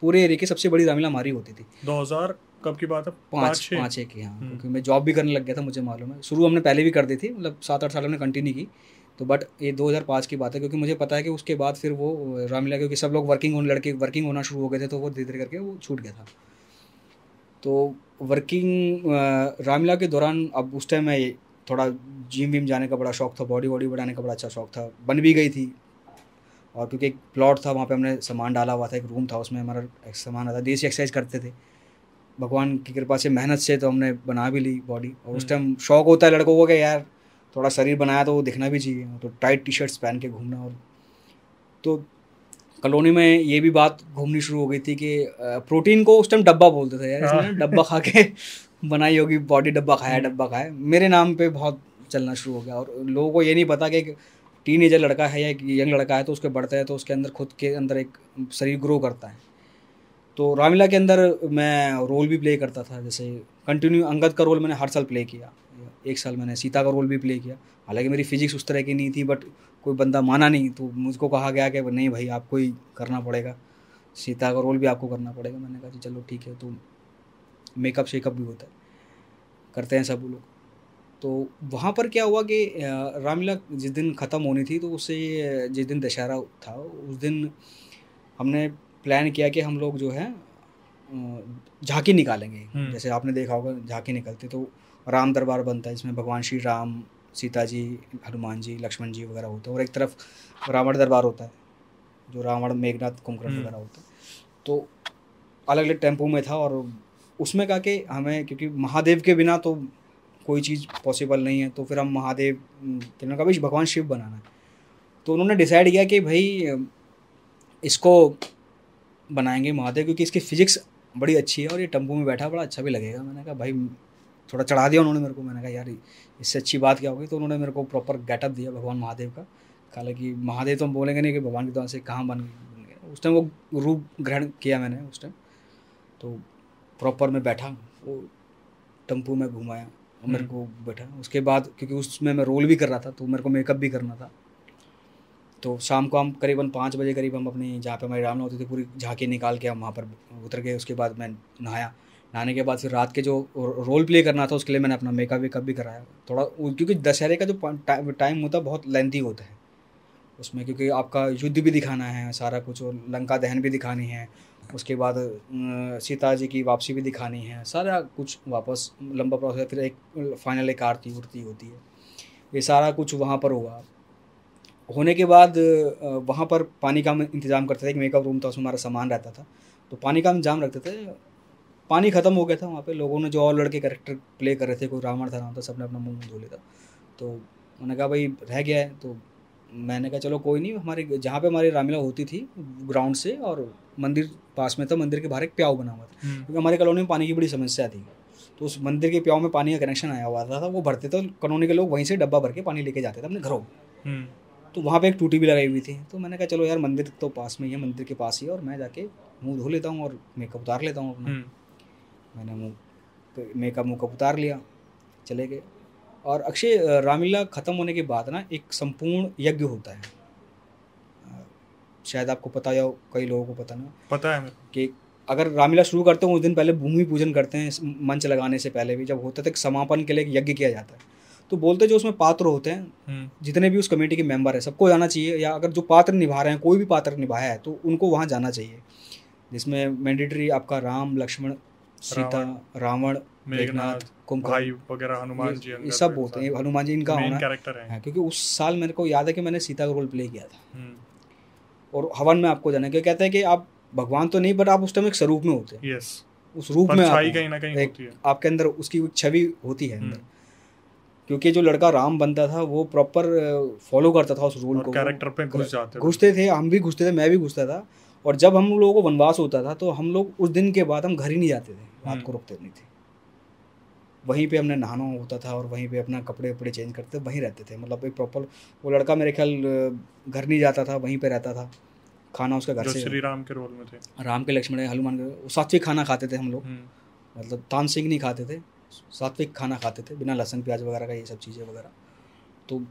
पूरे एरिया की सबसे बड़ी रामलीला हमारी होती थी। 2000 कब की बात है? 5-6 की, हाँ, क्योंकि मैं जॉब भी करने लग गया था, मुझे मालूम है। शुरू हमने पहले भी कर दी थी, मतलब 7-8 साल हमने कंटिन्यू की, तो बट ये 2005 की बात है, क्योंकि मुझे पता है कि उसके बाद फिर वो रामलीला, क्योंकि सब लोग लड़के वर्किंग होना शुरू हो गए थे, तो वो धीरे धीरे करके वो छूट गया था। तो वर्किंग रामलीला के दौरान, अब उस टाइम मैं थोड़ा जिम विम जाने का बड़ा शौक था, बॉडी बढ़ाने का बड़ा अच्छा शौक था, बन भी गई थी। और क्योंकि एक प्लॉट था वहाँ पे हमने सामान डाला हुआ था, एक रूम था, उसमें हमारा सामान आता, देसी एक्सरसाइज करते थे, भगवान की कृपा से मेहनत से तो हमने बना भी ली बॉडी। और उस टाइम शौक होता है लड़कों को कि यार थोड़ा शरीर बनाया तो वो दिखना भी चाहिए, तो टाइट टी शर्ट्स पहन के घूमना। और तो कॉलोनी में ये भी बात घूमनी शुरू हो गई थी कि प्रोटीन को उस टाइम डब्बा बोलते थे, यार इसने डब्बा खा के बनाई होगी बॉडी, डब्बा खाया, मेरे नाम पे बहुत चलना शुरू हो गया। और लोगों को ये नहीं पता कि टीनेजर लड़का है या एक यंग लड़का है, तो उसके बढ़ता है तो उसके अंदर खुद के अंदर एक शरीर ग्रो करता है। तो रामलीला के अंदर मैं रोल भी प्ले करता था, जैसे कंटिन्यू अंगद का रोल मैंने हर साल प्ले किया, 1 साल मैंने सीता का रोल भी प्ले किया। हालांकि मेरी फिजिक्स उस तरह की नहीं थी, बट कोई बंदा माना नहीं, तो मुझको कहा गया कि नहीं भाई आपको ही करना पड़ेगा, सीता का रोल भी आपको करना पड़ेगा। मैंने कहा जी चलो ठीक है। तो मेकअप शेकअप भी होता है। करते हैं सब लोग। तो वहाँ पर क्या हुआ कि रामलीला जिस दिन ख़त्म होनी थी, तो उससे जिस दिन दशहरा था उस दिन हमने प्लान किया कि हम लोग जो है झांकी निकालेंगे। जैसे आपने देखा होगा झांकी निकलती तो राम दरबार बनता है, इसमें भगवान श्री राम, सीता जी, हनुमान जी, लक्ष्मण जी वगैरह होते हैं, और एक तरफ रावण दरबार होता है जो रावण, मेघनाथ, कुंभकर्ण वगैरह होता है। तो अलग अलग टेम्पो में था, और उसमें कहा कि हमें, क्योंकि महादेव के बिना तो कोई चीज़ पॉसिबल नहीं है, तो फिर हम महादेव कहने का भाई भगवान शिव बनाना है। तो उन्होंने डिसाइड किया कि भाई इसको बनाएंगे महादेव, क्योंकि इसकी फिजिक्स बड़ी अच्छी है और ये टेम्पो में बैठा बड़ा अच्छा भी लगेगा। मैंने कहा भाई, थोड़ा चढ़ा दिया उन्होंने मेरे को। मैंने कहा यार इससे अच्छी बात क्या होगी। तो उन्होंने मेरे को प्रॉपर गेटअप दिया भगवान महादेव का। हालांकि महादेव तो हम बोलेंगे नहीं कि भगवान की तरह से कहाँ बन गए, उस टाइम वो रूप ग्रहण किया मैंने उस टाइम। तो प्रॉपर मैं बैठा, वो टेम्पो में घुमाया और मेरे को बैठा। उसके बाद क्योंकि उसमें मैं रोल भी कर रहा था तो मेरे को मेकअप भी करना था। तो शाम को हम करीबन 5 बजे करीब हम अपनी जहाँ पे हमारी रामलीला होती थी पूरी झांकी निकाल के हम वहाँ पर उतर गए। उसके बाद मैं नहाया, नहाने के बाद फिर रात के जो रोल प्ले करना था उसके लिए मैंने अपना मेकअप वेकअप भी कराया थोड़ा, क्योंकि दशहरे का जो टाइम होता है बहुत लेंथी होता है उसमें, क्योंकि आपका युद्ध भी दिखाना है सारा कुछ, और लंका दहन भी दिखानी है, उसके बाद सीता जी की वापसी भी दिखानी है, सारा कुछ वापस लंबा प्रोसेस, फिर एक फाइनल एक आरती उरती होती है, ये सारा कुछ वहाँ पर हुआ। होने के बाद वहाँ पर पानी का हम इंतज़ाम करते थे, एक मेकअप रूम था उसमें हमारा सामान रहता था, तो पानी का इंतजाम रखते थे। पानी ख़त्म हो गया था वहाँ पे, लोगों ने जो और लड़के कैरेक्टर प्ले कर रहे थे, कोई रावण था, नाम था, सबने अपना मुंह धो लिया था। तो उन्होंने कहा भाई रह गया है, तो मैंने कहा चलो कोई नहीं। हमारे जहाँ पे हमारी रामलीला होती थी ग्राउंड से और मंदिर पास में था, मंदिर के बाहर एक प्याऊ बना हुआ था, क्योंकि हमारे कॉलोनी में पानी की बड़ी समस्या थी। तो उस मंदिर के प्याऊ में पानी का कनेक्शन आया हुआ था, वो भरते थे, कॉलोनी के लोग वहीं से डब्बा भर के पानी लेके जाते थे अपने घरों। तो वहाँ पे एक टूटी भी लगाई हुई थी। तो मैंने कहा चलो यार मंदिर तो पास में ही है, मंदिर के पास ही है, और मैं जाके मुँह धो लेता हूँ और मेकअप उतार लेता हूँ अपना। मैंने मेकअप मुकअप उतार लिया, चले गए। और अक्षय, रामलीला ख़त्म होने के बाद ना एक संपूर्ण यज्ञ होता है, शायद आपको पता या कई लोगों को पता ना, पता है कि अगर रामलीला शुरू करते हैं उस दिन पहले भूमि पूजन करते हैं, मंच लगाने से पहले भी जब होता था, समापन के लिए यज्ञ किया जाता है। तो बोलते जो उसमें पात्र होते हैं, जितने भी उस कमेटी के मेंबर हैं, सबको जाना चाहिए, या अगर जो पात्र निभा रहे हैं, कोई भी पात्र निभाया है तो उनको वहाँ जाना चाहिए, जिसमें मैंडेटरी आपका राम, लक्ष्मण, सीता, रावण, मेघनाथ, भाई वगैरह, हनुमान जी, ये सब बोलते हैं। हनुमान जी इनका होना कैरेक्टर है, क्योंकि उस साल मेरे को याद है कि मैंने सीता का रोल प्ले किया था। और हवन में आपको जाना, क्या कहते हैं कि आप भगवान तो नहीं, बट आप उस टाइम एक स्वरूप में होते हैं। उस रूप में आप कहीं ना कहीं होती है, आपके अंदर उसकी छवि होती है अंदर। क्योंकि जो लड़का राम बनता था वो प्रॉपर फॉलो करता था उस रूल को, कैरेक्टर पे घुसते थे, हम भी घुसते थे, मैं भी घुसता था। और जब हम लोगों को वनवास होता था तो हम लोग उस दिन के बाद हम घर ही नहीं जाते थे, रात को रुकते नहीं थे, वहीं पे हमने नहाना होता था और वहीं पे अपना कपड़े वपड़े चेंज करते वहीं रहते थे। मतलब एक प्रॉपर, वो लड़का मेरे ख्याल घर नहीं जाता था, वहीं पे रहता था, खाना उसका घर से, श्री राम के रोल में थे, राम के, लक्ष्मण, हनुमान के, सात्विक खाना खाते थे हम लोग। मतलब तानसेन नहीं खाते थे, सात्विक खाना खाते थे, बिना लहसुन प्याज वगैरह का, ये सब चीज़ें वगैरह तो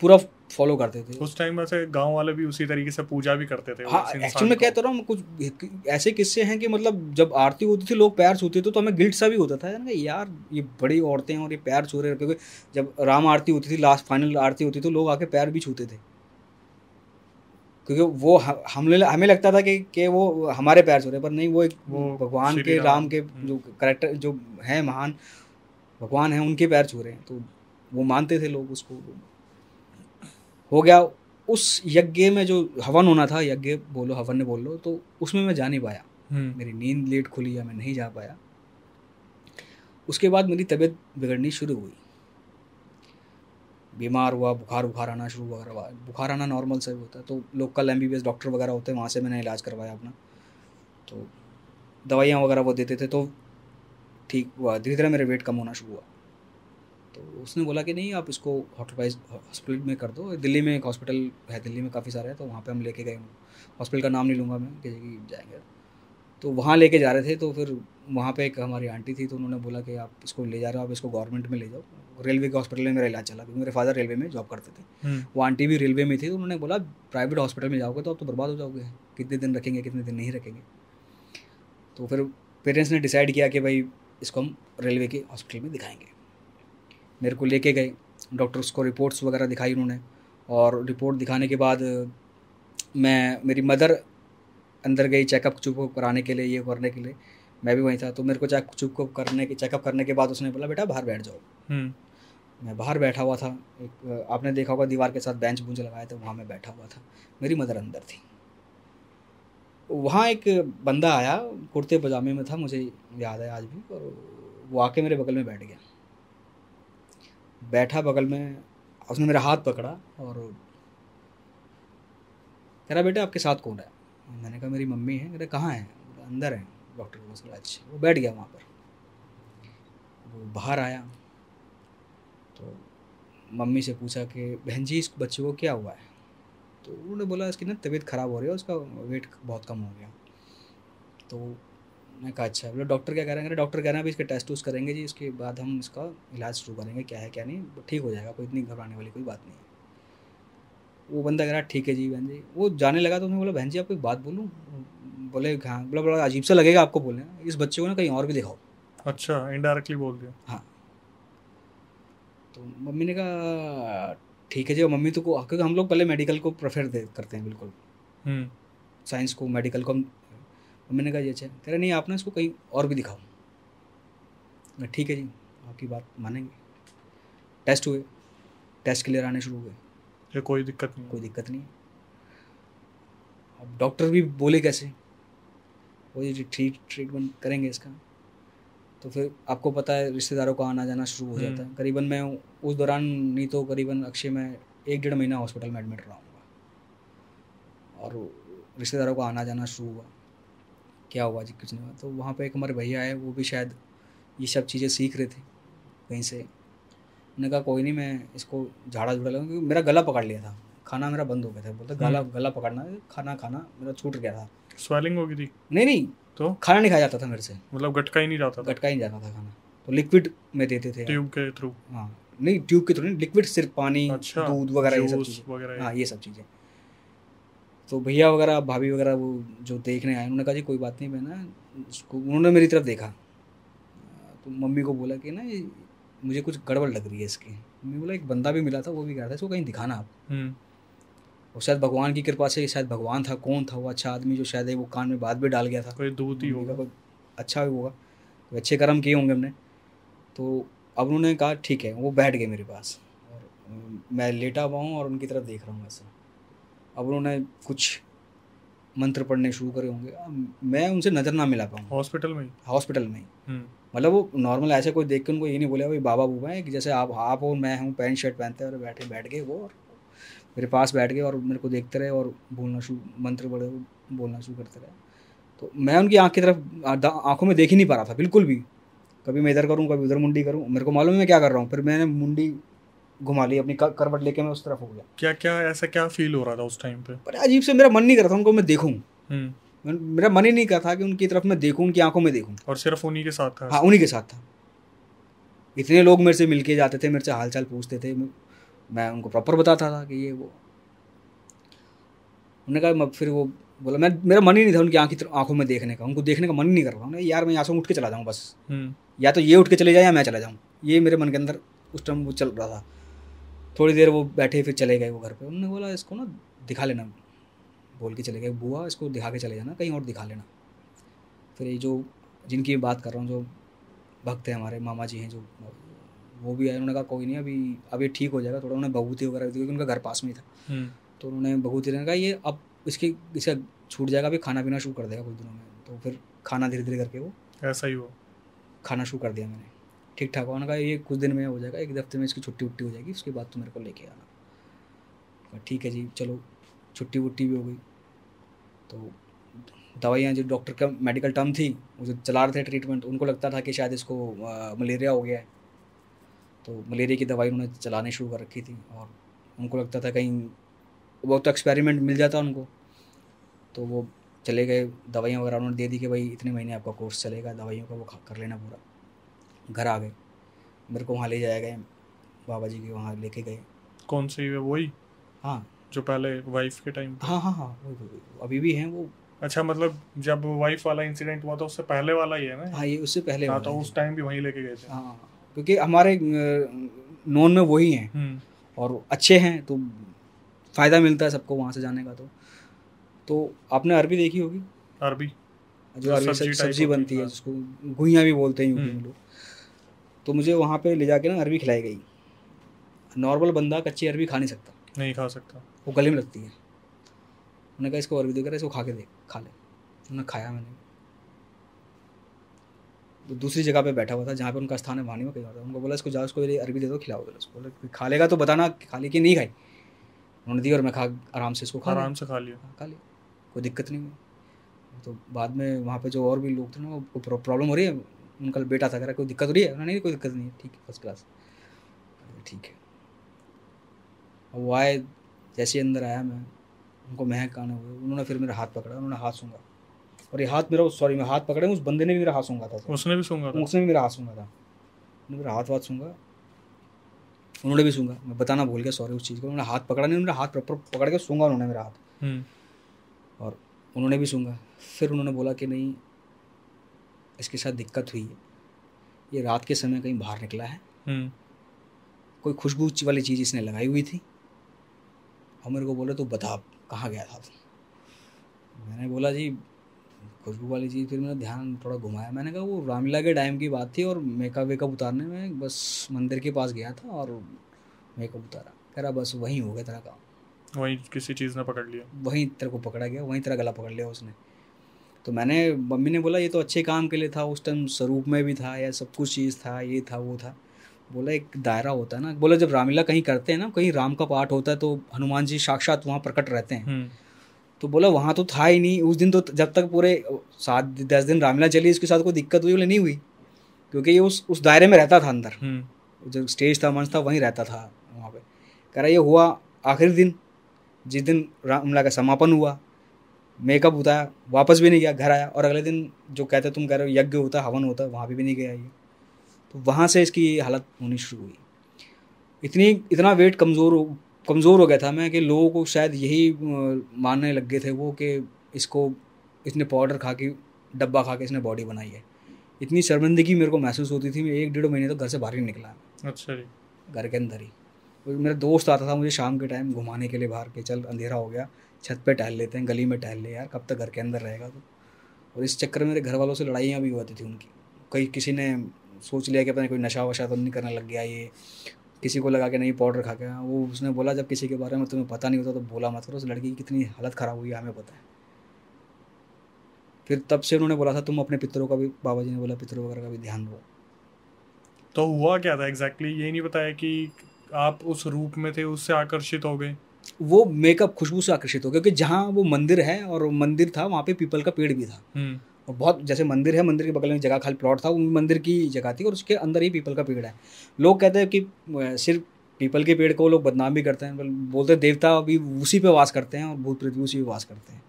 पूरा फॉलो करते थे। उस टाइम वैसे गांव वाले भी उसी तरीके से पूजा भी करते थे। हाँ, एक्चुअली मैं कहता रहा हूँ, कुछ ऐसे किस्से हैं कि मतलब जब आरती होती थी लोग पैर छूते थे तो हमें गिल्ट सा भी होता था यार ये बड़ी औरतें हैं और ये पैर छू रहे हैं, क्योंकि जब राम आरती होती थी, लास्ट फाइनल आरती होती थी, तो लोग आके पैर भी छूते थे, क्योंकि वो हमें लगता था कि वो हमारे पैर छू रहे, पर नहीं, वो एक भगवान के, राम के जो कैरेक्टर जो है महान भगवान हैं, उनके पैर छू रहे हैं, तो वो मानते थे लोग उसको। हो गया उस यज्ञ में जो हवन होना था, यज्ञ बोलो, हवन ने बोल लो, तो उसमें मैं जा नहीं पाया। मेरी नींद लेट खुली या मैं नहीं जा पाया। उसके बाद मेरी तबीयत बिगड़नी शुरू हुई, बीमार हुआ, बुखार आना शुरू हुआ। बुखार आना नॉर्मल से होता है, तो लोकल MBBS डॉक्टर वगैरह होते हैं, वहाँ से मैंने इलाज करवाया अपना, तो दवाइयाँ वगैरह वो देते थे, तो ठीक हुआ। धीरे धीरे मेरे वेट कम होना शुरू हुआ। तो उसने बोला कि नहीं, आप इसको हॉस्पिटल में कर दो। दिल्ली में एक हॉस्पिटल है, दिल्ली में काफ़ी सारे हैं, तो वहाँ पे हम लेके गए। हॉस्पिटल का नाम नहीं लूँगा मैं, कि जाएंगे, तो वहाँ लेके जा रहे थे। तो फिर वहाँ पे एक हमारी आंटी थी, तो उन्होंने बोला कि आप इसको ले जा रहे हो, आप इसको गवर्नमेंट में ले जाओ। रेलवे के हॉस्पिटल में मेरा इलाज चला, क्योंकि मेरे फादर रेलवे में जॉब करते थे, वो आंटी भी रेलवे में थी। तो उन्होंने बोला प्राइवेट हॉस्पिटल में जाओगे तो आप तो बर्बाद हो जाओगे, कितने दिन रखेंगे, कितने दिन नहीं रखेंगे। तो फिर पेरेंट्स ने डिसाइड किया कि भाई इसको हम रेलवे के हॉस्पिटल में दिखाएंगे। मेरे को लेके गए, डॉक्टर उसको रिपोर्ट्स वगैरह दिखाई उन्होंने, और रिपोर्ट दिखाने के बाद मेरी मदर अंदर गई चेकअप कराने के लिए, ये करने के लिए। मैं भी वहीं था, तो मेरे को चेकअप करने के बाद उसने बोला बेटा बाहर बैठ जाओ। मैं बाहर बैठा हुआ था, एक आपने देखा होगा दीवार के साथ बेंच बूंच लगाए थे, वहाँ मैं बैठा हुआ था, मेरी मदर अंदर थी। वहाँ एक बंदा आया, कुर्ते पजामे में था, मुझे याद है आज भी, और वो आके मेरे बगल में बैठ गया। बैठा बगल में, उसने मेरा हाथ पकड़ा और कह रहा बेटा आपके साथ कौन है? मैंने कहा मेरी मम्मी है। कह रहा कहाँ है? अंदर है डॉक्टर के पास। अच्छा। वो बैठ गया वहाँ पर। वो बाहर आया तो मम्मी से पूछा कि बहन जी इस बच्चे को क्या हुआ है? तो उन्होंने बोला इसकी ना तबीयत ख़राब हो रही है, उसका वेट बहुत कम हो गया। तो मैंने कहा अच्छा। बोला डॉक्टर क्या कह रहे हैं? डॉक्टर कह रहे हैं अभी इसके टेस्ट उस्ट करेंगे जी, इसके बाद हम इसका इलाज शुरू करेंगे, क्या है क्या नहीं, ठीक हो जाएगा, कोई इतनी घबराने वाली कोई बात नहीं है। वो बंदा कह रहा ठीक है जी बहन जी। वो जाने लगा तो उसने बोला बहन जी आपको एक बात बोलूँ? बोले हाँ। बोला बड़ा अजीब सा लगेगा आपको बोलने, इस बच्चे को ना कहीं और भी दिखाओ। अच्छा, इनडायरेक्टली बोल दिया। हाँ। तो मम्मी ने कहा ठीक है जी। और मम्मी तो को, क्योंकि हम लोग पहले मेडिकल को प्रेफर करते हैं बिल्कुल, साइंस को, मेडिकल को। मम्मी ने कहा ये अच्छा। कह रहे नहीं आप ना इसको कहीं और भी दिखाओ। मैं ठीक है जी, आपकी बात मानेंगे। टेस्ट हुए, टेस्ट क्लियर आने शुरू हुए, ये कोई दिक्कत नहीं, कोई दिक्कत नहीं। अब डॉक्टर भी बोले कैसे, वो ये ट्रीटमेंट करेंगे इसका। तो फिर आपको पता है रिश्तेदारों का आना जाना शुरू हो जाता है। करीबन मैं उस दौरान नहीं तो करीबन अक्षय मैं 1-1.5 महीना हॉस्पिटल में एडमिट रहा हूँगा, और रिश्तेदारों का आना जाना शुरू हुआ। क्या हुआ जी? कुछ नहीं हुआ। तो वहाँ पे एक हमारे भैया आए, वो भी शायद ये सब चीज़ें सीख रहे थे कहीं से। उन्होंने कहा कोई नहीं, मैं इसको झाड़ा झूड़ा लगा, क्योंकि मेरा गला पकड़ लिया था, खाना मेरा बंद हो गया था। बोलते गला पकड़ना है, खाना मेरा छूट गया था। स्वेलिंग हो गई थी? नहीं तो खाना नहीं खाया जाता था मेरे से, मतलब गटका ही नहीं जाता था? गटका ही नहीं जाता था खाना, तो लिक्विड में देते थे। ट्यूब के थ्रू? हाँ नहीं, ट्यूब के थ्रू नहीं, लिक्विड, सिर्फ पानी, अच्छा, दूध वगैरह, ये सब चीज़ें। हाँ ये सब चीज़ें। तो भैया वगैरह भाभी वगैरह वो जो देखने आए, उन्होंने कहा जी कोई बात नहीं, मैं ना उसको, उन्होंने मेरी तरफ देखा तो मम्मी को बोला कि ना मुझे कुछ गड़बड़ लग रही है इसकी। मम्मी बोला एक बंदा भी मिला था, वो भी कह रहा था इसको कहीं दिखाना आप। और शायद भगवान की कृपा से, शायद भगवान था, कौन था वो अच्छा आदमी जो शायद वो कान में बात भी डाल गया था, कोई दूध ही होगा, कोई अच्छा भी होगा, कोई अच्छे कर्म किए होंगे हमने। तो अब उन्होंने कहा ठीक है। वो बैठ गए मेरे पास और मैं लेटा हुआ हूँ और उनकी तरफ देख रहा हूँ ऐसा। अब उन्होंने कुछ मंत्र पढ़ने शुरू करे होंगे, मैं उनसे नज़र ना मिला पाऊँ। हॉस्पिटल में ही? मतलब वो नॉर्मल ऐसे कोई देख के उनको ये नहीं बोला भाई बाबा बूबा है, कि जैसे आप और मैं हूँ, पैंट शर्ट पहनते हैं और बैठ गए वो, और मेरे पास बैठ गए और मेरे को देखते रहे और मंत्र बड़े बोलना शुरू करते रहे। तो मैं उनकी आँख की तरफ आँखों में देख ही नहीं पा रहा था बिल्कुल भी। कभी मैं इधर करूँ, कभी उधर मुंडी करूँ, मेरे को मालूम है मैं क्या कर रहा हूँ। फिर मैंने मुंडी घुमा ली, अपनी करवट लेके मैं उस तरफ हो गया। क्या फील हो रहा था उस टाइम पे? पर अजीब से मेरा मन नहीं कर रहा था उनको मैं देखूँ। मेरा मन ही नहीं कर था कि उनकी तरफ मैं देखूँ, उनकी आंखों में देखूँ। और सिर्फ उन्हीं के साथ था? हाँ उन्हीं के साथ था। इतने लोग मेरे से मिलके जाते थे, मेरे से हाल चाल पूछते थे, मैं उनको प्रॉपर बताता था कि ये वो। उन्होंने कहा फिर वो बोला, मेरा मन ही नहीं था उनकी आंखों में देखने का, उनको देखने का मन ही नहीं कर रहा हूँ यार। मैं यहाँ से उठ के चला जाऊँ बस, या तो ये उठ के चले जाए या मैं चला जाऊँ, ये मेरे मन के अंदर उस टाइम वो चल रहा था। थोड़ी देर वो बैठे, फिर चले गए वो घर पे। उन्होंने बोला इसको ना दिखा लेना, बोल के चले गए, बुआ इसको दिखा के चले जाना, कहीं और दिखा लेना। फिर ये जो जिनकी बात कर रहा हूँ, जो भक्त हैं हमारे मामा जी हैं जो, वो भी आए। उन्होंने कहा कोई नहीं, अभी ठीक हो जाएगा। थोड़ा उन्होंने भभूति वगैरह दी, क्योंकि उनका घर पास में ही था। तो उन्होंने भभूति देने कहा ये अब इसका छूट जाएगा, अभी खाना पीना शुरू कर देगा कुछ दिनों में। तो फिर खाना धीरे धीरे करके वो ऐसा ही हो खाना शुरू कर दिया मैंने, ठीक ठाक। उन्होंने कहा ये कुछ दिन में हो जाएगा, 1 हफ्ते में इसकी छुट्टी हो जाएगी, उसके बाद तो मेरे को लेके आना। ठीक है जी, चलो छुट्टी वुट्टी भी हो गई। तो दवाइयाँ जो डॉक्टर का मेडिकल टर्म थी, वो जो चला रहे थे ट्रीटमेंट, उनको लगता था कि शायद इसको मलेरिया हो गया है। तो मलेरिया की दवाई उन्होंने चलानी शुरू कर रखी थी, और उनको लगता था कहीं बहुत एक्सपेरिमेंट मिल जाता उनको। तो वो चले गए, दवाइयाँ वगैरह उन्होंने दे दी कि भाई इतने महीने आपका कोर्स चलेगा दवाइयों का, वो कर लेना पूरा। घर आ गए, मेरे को वहाँ ले जाया गए, बाबा जी के वहाँ लेके गए। कौन सी है? वही? हाँ जो पहले वाइफ के टाइम? हाँ, वही अभी भी हैं वो, अच्छा, मतलब जब वाइफ वाला इंसिडेंट हुआ था उससे पहले वाला ही है ना? हाँ, ये उससे पहले हाँ, वाला तो है उस जी। टाइम भी वहीं लेके गए थे। हाँ, क्योंकि हमारे नॉन में वही हैं हम्म। और अच्छे हैं, तो फ़ायदा मिलता है सबको वहाँ से जाने का। तो आपने अरबी देखी होगी, अरबी जो जो अरबी सब्जी टाइप सब्जी होती बनती है, है, हाँ। जिसको घुइयाँ भी बोलते हैं यूपी में हम्म। लोग। तो मुझे वहाँ पे ले जाके ना अरबी खिलाई गई। नॉर्मल बंदा कच्ची अरबी खा नहीं सकता, नहीं खा सकता। वो गले में लगती है। उन्होंने कहा इसको अरबी देकर इसको खा के देख, खा ले। उन्होंने खाया, मैंने तो दूसरी जगह पे बैठा हुआ था जहाँ पे उनका स्थान है, वहाँ नहीं, मैं कहीं और था। उनको बोला इसको जाओ, इसको ये अरबी दे दो, खिलाओ दो उसको। बोले खा लेगा तो बताना खा ली कि नहीं खाई। उन्होंने दी और मैं खा आराम से इसको खा लिया। आराम से खा लिया। हाँ, खा लिया, कोई दिक्कत नहीं हुई। तो बाद में वहाँ पे जो और भी लोग थे ना, वो प्रॉब्लम हो रही है, उनका बेटा था, कह रहा कोई दिक्कत हो रही है? उन्होंने नहीं, कोई दिक्कत नहीं है, ठीक है, फर्स्ट क्लास। ठीक है। अब वो आए, जैसे ही अंदर आया मैं, उनको महक आने हुए, उन्होंने फिर मेरा हाथ पकड़ा, उन्होंने हाथ सूंघा, और ये हाथ मेरा, सॉरी मैं हाथ पकड़े, उस बंदे ने भी मेरा हाथ सूंघा था सर। उसने भी सूंघा था? उसने भी मेरा हाथ सूंघा था, उन्होंने मेरा हाथ सूंघा, उन्होंने भी सूंघा। मैं बताना भूल गया, सॉरी उस चीज़ को। उन्होंने हाथ पकड़ा नहीं, मेरा हाथ प्रॉपर पकड़ के सूंघा उन्होंने मेरा हाथ, हम्म। और उन्होंने भी सूंघा। फिर उन्होंने बोला कि नहीं, इसके साथ दिक्कत हुई है, ये रात के समय कहीं बाहर निकला है, हम्म। कोई खुशबू वाली चीज़ इसने लगाई हुई थी। और मेरे को बोले तो बता कहाँ गया था तू। मैंने बोला जी खुशबू वाली चीज़, फिर मैंने ध्यान थोड़ा घुमाया, मैंने कहा वो रामलीला के टाइम की बात थी, और मेकअप वेकअप उतारने में बस मंदिर के पास गया था और मेकअप उतारा। कह रहा बस वहीं हो गया तेरा काम, वहीं किसी चीज़ ने पकड़ लिया। वहीं तेरे को पकड़ा गया, वहीं तेरा गला पकड़ लिया उसने। तो मैंने, मम्मी ने बोला ये तो अच्छे काम के लिए था, उस टाइम स्वरूप में भी था, या सब कुछ चीज़ था, ये था वो था। बोला एक दायरा होता है ना, बोला जब रामलीला कहीं करते हैं ना, कहीं राम का पाठ होता है, तो हनुमान जी साक्षात वहाँ प्रकट रहते हैं। हम्म। तो बोला वहाँ तो था ही नहीं उस दिन, तो जब तक पूरे 7-10 दिन रामलीला चली, इसके साथ कोई दिक्कत हुई? बोले नहीं हुई, क्योंकि ये उस दायरे में रहता था अंदर, हम्म। जो स्टेज था, मंच था, वहीं रहता था वहाँ पे। कह रहा ये हुआ आखिरी दिन, जिस दिन रामलीला का समापन हुआ, मेकअप उतारा, वापस भी नहीं गया, घर आया, और अगले दिन जो कहते तुम कह रहे हो यज्ञ होता है, हवन होता है, वहाँ भी नहीं गया ये। तो वहाँ से इसकी हालत होनी शुरू हुई। इतना वेट कमज़ोर हो गया था मैं, कि लोगों को शायद यही मानने लग गए थे वो, कि इसको, इसने पाउडर खा के, डब्बा खा के इसने बॉडी बनाई है। इतनी शर्मिंदगी मेरे को महसूस होती थी, मैं 1-1.5 महीने तक घर से बाहर ही निकला, अच्छा जी। घर के अंदर ही। और मेरा दोस्त आता था मुझे शाम के टाइम घुमाने के लिए बाहर, के चल अंधेरा हो गया, छत पे टहल लेते हैं, गली में टहल ले यार, कब तक घर के अंदर रहेगा तो। और इस चक्कर में मेरे घर वालों से लड़ाइयाँ भी होती थी उनकी। कई किसी ने सोच लिया कि पता नहीं कोई नशा वशा तो नहीं करने लग गया ये, किसी को लगा कि नहीं पाउडर खा गया वो। उसने बोला जब किसी के बारे में तुम्हें पता नहीं होता तो बोला मत करो, उस लड़की की कितनी हालत ख़राब हुई है हमें पता है। फिर तब से उन्होंने बोला था तुम अपने पितरों का भी, बाबा जी ने बोला पितरों वगैरह का भी ध्यान दो। तो हुआ क्या था एग्जैक्टली ये नहीं बताया कि आप उस रूप में थे, उससे आकर्षित हो गए? वो मेकअप खुशबू से आकर्षित हो गया, क्योंकि जहाँ वो मंदिर है और मंदिर था वहाँ पे पीपल का पेड़ भी था, हम्म। और बहुत, जैसे मंदिर है, मंदिर के बगल में जगह खाली प्लॉट था, वो मंदिर की जगह थी, और उसके अंदर ही पीपल का पेड़ है। लोग कहते हैं कि सिर्फ पीपल के पेड़ को लोग बदनाम भी करते हैं, बोलते हैं देवता भी उसी पे वास करते हैं और भूत प्रेत भी उसी पे वास करते हैं।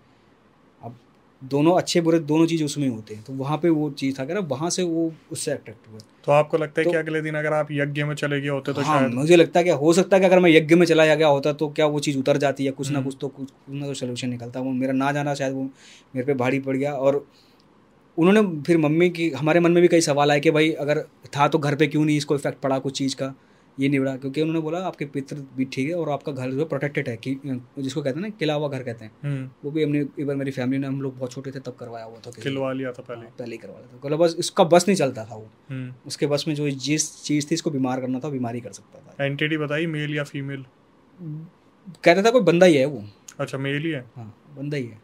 अब दोनों अच्छे बुरे दोनों चीज़ उसमें होते हैं, तो वहाँ पे वो चीज़ था, कि वहाँ से वो उससे अट्रैक्ट हुए। तो आपको लगता है तो कि अगले दिन अगर आप यज्ञ में चले गए होते तो हाँ, शायद? मुझे लगता है कि हो सकता है कि अगर मैं यज्ञ में चला गया होता तो क्या वो चीज़ उतर जाती है, कुछ ना हम्म। कुछ तो, कुछ ना कुछ सोल्यूशन निकलता। वो मेरा ना जाना शायद वो मेरे पे भारी पड़ गया। और उन्होंने फिर मम्मी की, हमारे मन में भी कई सवाल आए कि भाई अगर था तो घर पे क्यों नहीं इसको इफेक्ट पड़ा कुछ चीज़ का, ये नहीं पड़ा। क्योंकि उन्होंने बोला आपके पितृ भी ठीक है और आपका घर जो है प्रोटेक्टेड है, कि जिसको कहते हैं ना किला हुआ घर कहते हैं, हम्म। वो भी हमने एक बार मेरी फैमिली ने, हम लोग बहुत छोटे थे तब करवाया हुआ था, खिलवा लिया था पहले? हाँ, पहले ही करवा लिया था। बोला बस इसका बस नहीं चलता था वो, हम्म। उसके बस में जो जिस चीज़ थी इसको बीमार करना था, बीमारी कर सकता था। एंटिटी बताई, मेल या फीमेल? कहता था कोई बंदा ही है वो। अच्छा, मेल ही है। हाँ, बंदा ही है,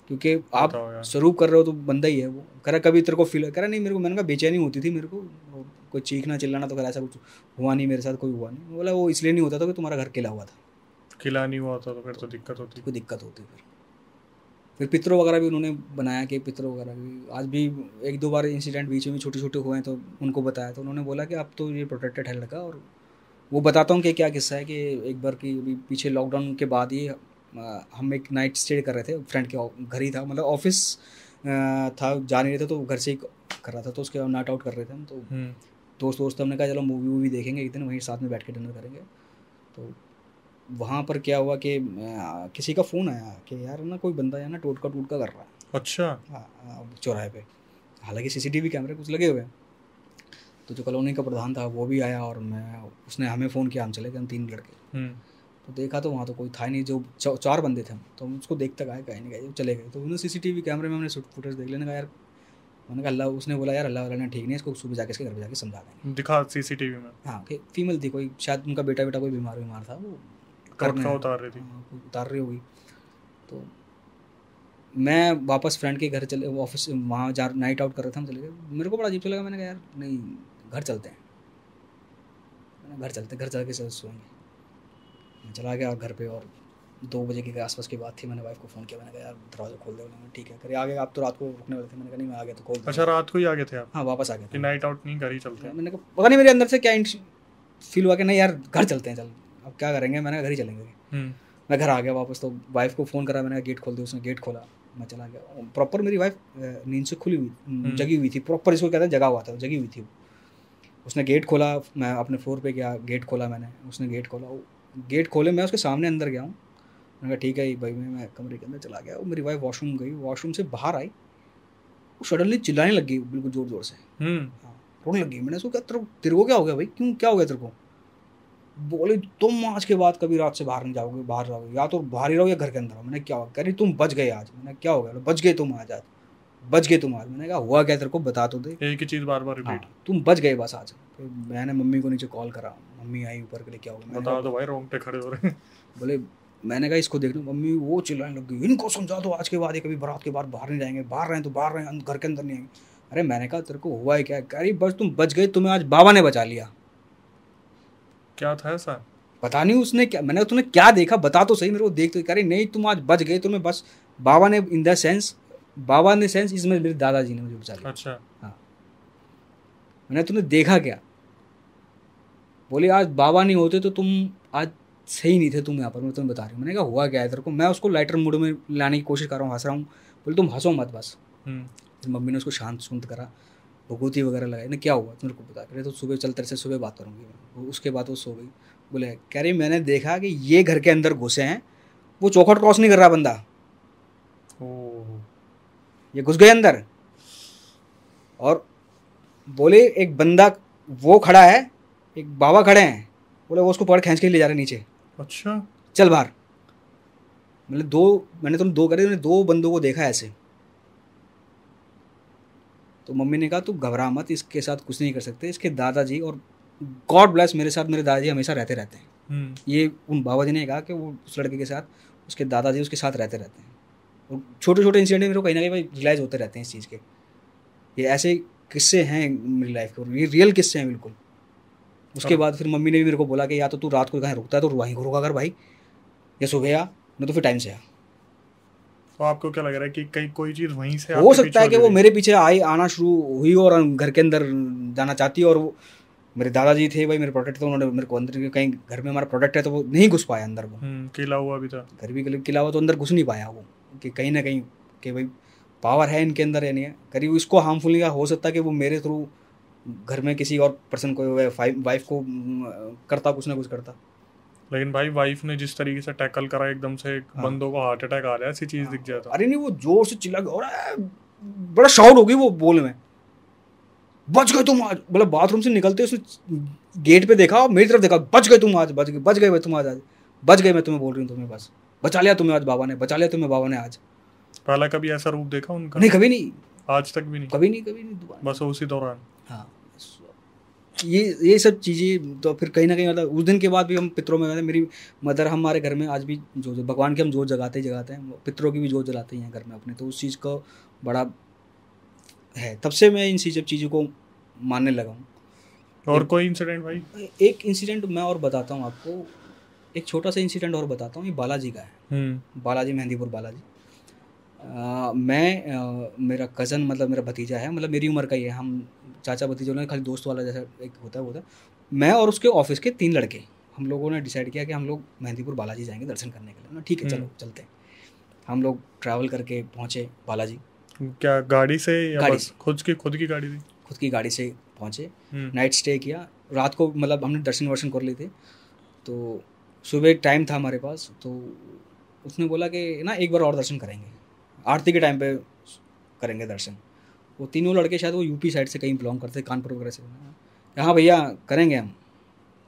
क्योंकि आप बताओ यार। स्वरूप कर रहे हो तो बंदा ही है वो। कह रहा कभी तेरे को फील, कह रहा नहीं मेरे को, मैंने कहा बेचैनी होती थी मेरे को, वो कोई चीखना चिल्लाना, तो कह रहा ऐसा कुछ हुआ नहीं मेरे साथ, कोई हुआ नहीं। बोला वो इसलिए नहीं होता था कि तुम्हारा घर किला हुआ था, खिला नहीं हुआ था तो फिर तो दिक्कत होती। कोई दिक्कत होती। फिर पितरों वगैरह भी उन्होंने बनाया, कि पितरों वगैरह भी आज भी 1-2 बार इंसिडेंट बीच में छोटे छोटे हुए हैं, तो उनको बताया तो उन्होंने बोला कि अब तो ये प्रोटेक्टेड है लड़का। और वो बताता हूँ कि क्या किस्सा है, कि एक बार की अभी पीछे लॉकडाउन के बाद ही हम एक नाइट स्टे कर रहे थे, फ्रेंड के घर ही था, मतलब ऑफिस था, जा नहीं रहे थे, तो घर से ही कर रहा था, तो उसके नाइट आउट कर रहे थे हम। तो दोस्त हमने कहा चलो मूवी वूवी देखेंगे एक दिन, वहीं साथ में बैठ के डिनर करेंगे। तो वहाँ पर क्या हुआ कि किसी का फ़ोन आया कि यार ना कोई बंदा है ना टोटका टूटका कर रहा है। अच्छा। हाँ, चौराहे पे। हालांकि सीसीटीवी कैमरे कुछ लगे हुए हैं। तो जो कॉलोनी का प्रधान था वो भी आया और उसने हमें फ़ोन किया, हम चले गए, हम 3 लड़के। तो देखा तो वहाँ तो कोई था नहीं, जो 4 बंदे थे, तो हम उसको देखते गए, कहीं नहीं गए, चले गए। तो उन्होंने सीसीटीवी कैमरे में हमने फुटेज देख लेने का यार, मैंने कहा अल्लाह, उसने बोला यार अल्लाह वाला ने ठीक नहीं है, इसको सुबह जाके इसके घर पे जाके समझा देंगे। दिखा सीसीटीवी में। हाँ, कि फीमेल थी कोई, शायद उनका बेटा कोई बीमार था, वो टोटका उतार रही थी। उतार रही होगी। तो मैं वापस फ्रेंड के घर चले, ऑफिस वहाँ जा नाइट आउट कर रहे थे, हम चले गए। मेरे को बड़ा अजीब लगा, मैंने कहा यार नहीं, घर चलते हैं, घर चल के सोएंगे। मैं चला गया घर पे और 2 बजे के आसपास की बात थी। मैंने वाइफ को फ़ोन किया, मैंने कहा यार दरवाज़ा खोल दे। उन्होंने ठीक है, करे आ गए। आप तो रात को रुकने वाले थे। मैंने कहा नहीं, मैं आ गया तो खोल दे। अच्छा, रात को ही आ गए थे आप? हाँ, वापस आ गया कि नाइट आउट नहीं, घर ही चलते हैं? मैंने कहा पता नहीं मेरे अंदर से क्या फील हुआ कि नहीं यार घर चलते हैं, चल अब क्या करेंगे। मैंने कहा घर ही चलेंगे। मैं घर आ गया वापस, तो वाइफ को फ़ोन करा, मैंने कहा गेट खोल दे। उसने गेट खोला, मैं चला गया। प्रॉपर मेरी वाइफ नींद से खुली हुई, जगी हुई थी, प्रॉपर इसको कहता है जगा हुआ था, जगी हुई थी। उसने गेट खोला, मैं अपने फ्लोर पे गया, गेट खोला मैंने, उसने गेट खोला। गेट खोले, मैं उसके सामने अंदर गया हूँ। मैंने कहा ठीक है भाई, मैं कमरे के अंदर चला गया। वो मेरी वाइफ वॉशरूम गई, वॉशरूम से बाहर आई, वो सडनली चिल्लाने लग गई बिल्कुल ज़ोर ज़ोर से। हाँ, रोने लग गई। मैंने उसको कहा तेरे को क्या हो गया भाई, क्यों, क्या हो गया तेरे को? बोले तुम आज के बाद कभी रात से बाहर नहीं जाओगे, बाहर जाओगे या तो बाहर ही रहो या घर के अंदर हो। मैंने क्या हुआ? कह रही तुम बच गए आज। मैंने क्या हो गया? बच गए तुम आज, बच गए तुम आज। मैंने कहा हुआ क्या तेरे को, बता तो दे। एक ही चीज़ बार बार रिपीट। तुम बच गए बस आज। फिर मैंने मम्मी को नीचे कॉल करा, मम्मी आई ऊपर के लिए, क्या हो गया? बता दो भाई, रोंगटे खड़े हो रहे हैं। बोले, मैंने कहा इसको देख लो। मम्मी वो चिल्लाने लग गई, इनको समझा दो आज के बाद ये कभी बारात के बाद बाहर नहीं जाएंगे, बाहर रहें तो बाहर रहें, घर के अंदर नहीं आएंगे। अरे मैंने कहा तेरे को हुआ है क्या? कह रही बस तुम बच गए, तुम्हें आज बाबा ने बचा लिया। क्या था ऐसा? पता नहीं उसने क्या, मैंने तूने क्या देखा बता तो सही मेरे को, देख तो। कह रही नहीं तुम आज बच गए, तुम्हें बस बाबा ने, इन द सेंस, बाबा ने सेंस इसमें मेरे दादाजी ने मुझे बचा लिया। अच्छा। हाँ, मैंने तूने देखा क्या? बोले आज बाबा नहीं होते तो तुम आज सही नहीं थे तुम यहाँ पर, मैं तुम्हें बता रही हूँ। मैंने कहा हुआ क्या है तेरे को? मैं उसको लाइटर मूड में लाने की कोशिश कर रहा हूँ, हंस रहा हूँ। बोले तुम हंसो मत बस। फिर मम्मी ने उसको शांत सुंत करा, भगवती वगैरह लगाई ना, क्या हुआ मेरे को बता। रहे तो सुबह चल, तेरे से सुबह बात करूँगी मैं। उसके बाद वो सो गई। बोले कह रही मैंने देखा कि ये घर के अंदर घुसे हैं, वो चौखट क्रॉस नहीं कर रहा बंदा, ये घुस गए अंदर। और बोले एक बंदा वो खड़ा है, एक बाबा खड़े हैं, बोले वो उसको पकड़ खींच के ले जा रहे नीचे। अच्छा, चल बाहर। मैंने तुम 2 करे, मैंने 2 बंदों को देखा ऐसे। तो मम्मी ने कहा तू घबरा मत, इसके साथ कुछ नहीं कर सकते। इसके दादाजी, और गॉड ब्लेस मेरे साथ मेरे दादाजी हमेशा रहते हैं। ये उन बाबा जी ने कहा कि वो उस लड़के के साथ, उसके दादाजी उसके साथ रहते हैं। और छोटे छोटे इंसिडेंट मेरे को कहीं ना कहीं भाई रियलाइज़ होते रहते हैं इस चीज़ के। ये ऐसे किस्से हैं मेरी लाइफ के, ये रियल किस्से हैं बिल्कुल। उसके बाद फिर मम्मी ने भी मेरे को बोला कि या तो तू रात को कहीं रुकता है तो वहीं रुका कर भाई, या सुबह आ, नहीं तो फिर टाइम से आ। तो आपको क्या लग रहा है कि कहीं कोई चीज़ वहीं से हो सकता है कि वो मेरे पीछे आना शुरू हुई और घर के अंदर जाना चाहती है। और वो मेरे दादाजी थे भाई, मेरे प्रोटेक्ट, तो उन्होंने मेरे को अंदर, कहीं घर में हमारा प्रोटेक्ट है तो वो नहीं घुस पाया अंदर। वो किला हुआ भी था, घर भी किला हुआ तो अंदर घुस नहीं पाया वो, कि कहीं ना कहीं कि भाई पावर है इनके अंदर या नहीं है। करीब इसको हार्मफुल नहीं हो सकता कि वो मेरे थ्रू घर में किसी और पर्सन को, वाइफ को करता, कुछ ना कुछ करता। लेकिन भाई वाइफ ने जिस तरीके से टैकल करा, एकदम से बंदों को हार्ट अटैक आ रहा है, ऐसी चीज दिख जाता। अरे नहीं, वो जोर से चिल्ला गया, बड़ा शाउट हो गई वो बोल में, बच गए तुम आज। मतलब बाथरूम से निकलते उसने गेट पे देखा, मेरी तरफ देखा, बच गए तुम आज, बच गए तुम आज, बच गए, मैं तुम्हें बोल रही हूँ, तुम्हें बस बचा लिया तुम्हें आज बाबा ने, बचा लिया तुम्हें बाबा ने आज। पहला कभी ऐसा रूप देखा उनका? नहीं, कभी नहीं, आज तक भी नहीं, कभी नहीं बस उसी दौरान। हाँ, ये सब चीज़ें। तो फिर कहीं ना कहीं मतलब उस दिन के बाद भी हम पितरों में, मेरी मदर, हमारे घर में आज भी जो भगवान के हम जोत जगाते हैं, पितरों की भी जोत जलाते हैं घर में अपने। तो उस चीज़ को बड़ा है, तब से मैं इन सब चीज़ों को मानने लगा हूँ। और कोई इंसिडेंट भाई? एक इंसिडेंट मैं और बताता हूँ आपको, एक छोटा सा इंसिडेंट और बताता हूँ। ये बालाजी का है, बालाजी, मेहंदीपुर बालाजी। मेरा कज़न, मतलब मेरा भतीजा है, मतलब मेरी उम्र का ही है। हम चाचा भतीजों ने खाली दोस्त वाला जैसा एक होता है, मैं और उसके ऑफिस के 3 लड़के, हम लोगों ने डिसाइड किया कि हम लोग मेहंदीपुर बालाजी जाएंगे दर्शन करने के लिए ना। ठीक है, चलो चलते हैं। हम लोग ट्रैवल करके पहुँचे बालाजी। क्या गाड़ी से या बस खुद की गाड़ी थी? खुद की गाड़ी से पहुँचे, नाइट स्टे किया। रात को मतलब हमने दर्शन वर्शन कर लिए थे। तो सुबह टाइम था हमारे पास, तो उसने बोला कि ना एक बार और दर्शन करेंगे, आरती के टाइम पे करेंगे दर्शन। वो तीनों लड़के शायद वो यूपी साइड से कहीं बिलोंग करते, कानपुर वगैरह से। हाँ भैया करेंगे, हम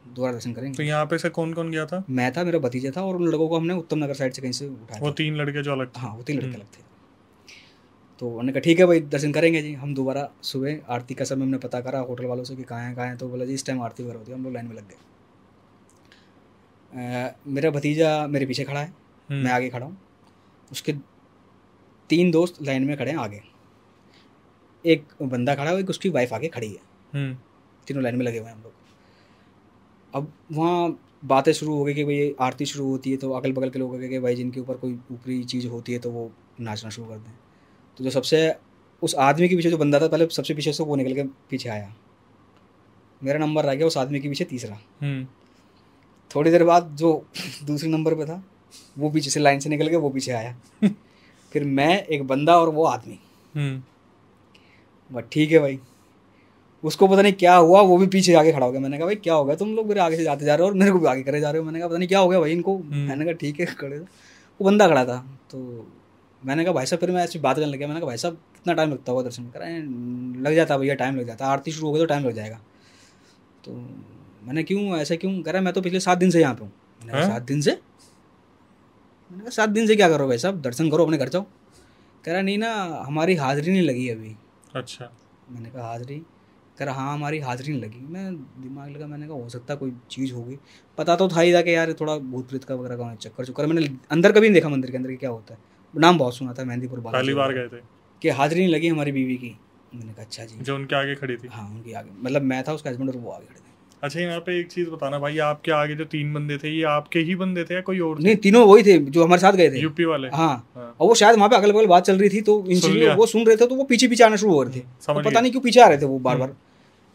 दोबारा दर्शन तो करेंगे। यहाँ पे से कौन कौन गया था? मैं था, मेरा भतीजा था, और उन लड़कों को हमने उत्तम नगर साइड से कहीं से उठाया वो था। 3 लड़के जो अलग थे? हाँ वो 3 लड़के अलग थे। तो उन्होंने कहा ठीक है भाई दर्शन करेंगे जी। हम दोबारा सुबह आरती का समय हमने पता करा होटल वालों से कि कहाँ हैं, तो बोला जी इस टाइम आरती वगैरह होती है। हम लोग लाइन में लग गए। मेरा भतीजा मेरे पीछे खड़ा है, मैं आगे खड़ा हूँ, उसके 3 दोस्त लाइन में खड़े हैं आगे, एक बंदा खड़ा है, एक उसकी वाइफ आगे खड़ी है, तीनों लाइन में लगे हुए हैं हम लोग। अब वहाँ बातें शुरू हो गई कि भाई आरती शुरू होती है तो अगल बगल के लोग कहे कि भाई जिनके ऊपर कोई ऊपरी चीज़ होती है तो वो नाचना शुरू कर दें। तो जो सबसे उस आदमी के पीछे जो बंदा था, पहले सबसे पीछे से वो निकल के पीछे आया, मेरा नंबर रह गया उस आदमी के पीछे तीसरा। थोड़ी देर बाद जो दूसरे नंबर पे था वो पीछे से लाइन से निकल के वो पीछे आया। फिर मैं, एक बंदा और वो आदमी। बस ठीक है भाई, उसको पता नहीं क्या हुआ, वो भी पीछे आगे खड़ा हो गया। मैंने कहा भाई क्या हो गया, तुम लोग मेरे आगे से जाते जा रहे हो और मेरे को भी आगे करे जा रहे हो। मैंने कहा पता नहीं क्या हो गया भाई इनको। मैंने कहा ठीक है खड़े। वो बंदा खड़ा था, तो मैंने कहा भाई साहब, फिर मैं ऐसी बात करने लगा। मैंने कहा भाई साहब कितना टाइम लगता होगा दर्शन में? कराएं लग जाता भैया, टाइम लग जाता, आरती शुरू हो गई तो टाइम लग जाएगा। तो मैंने क्यों ऐसा क्यों? कह रहा मैं तो पिछले 7 दिन से यहाँ पे हूँ। मैंने कहा 7 दिन से? मैंने कहा 7 दिन से क्या करो भाई साहब, दर्शन करो अपने घर जाओ। कह रहा नहीं ना, हमारी हाजिरी नहीं लगी अभी। अच्छा। मैंने कहा हाजिरी? कह रहा हाँ हमारी हाजिरी नहीं लगी। मैं दिमाग लगा, मैंने कहा हो सकता कोई चीज़ होगी। पता तो था ही था कि यार थोड़ा भूत प्रेत का वगैरह का चक्कर। मैंने अंदर कभी नहीं देखा मंदिर के अंदर क्या होता है, नाम बहुत सुना था मेहंदीपुर बालाजी, पहली बार गए थे कि हाजिरी नहीं लगी हमारी बीवी की। मैंने कहा अच्छा जी। जो उनके आगे खड़ी थी? हाँ उनके आगे, मतलब मैं था उसका हस्बैंड और वो आगे खड़े थे। अच्छा, यहाँ पे एक चीज बताना भाई, आपके आगे जो 3 बंदे थे ये आपके ही बंदे थे या कोई और थे? नहीं, तीनों वही थे जो हमारे साथ गए थे, यूपी वाले। हाँ। और वो शायद वहाँ पे अगल बगल बात चल रही थी तो इनसे वो सुन रहे थे, तो वो पीछे पीछे आना शुरू हो रहे थे। तो पता नहीं क्यों पीछे आ रहे थे वो बार बार।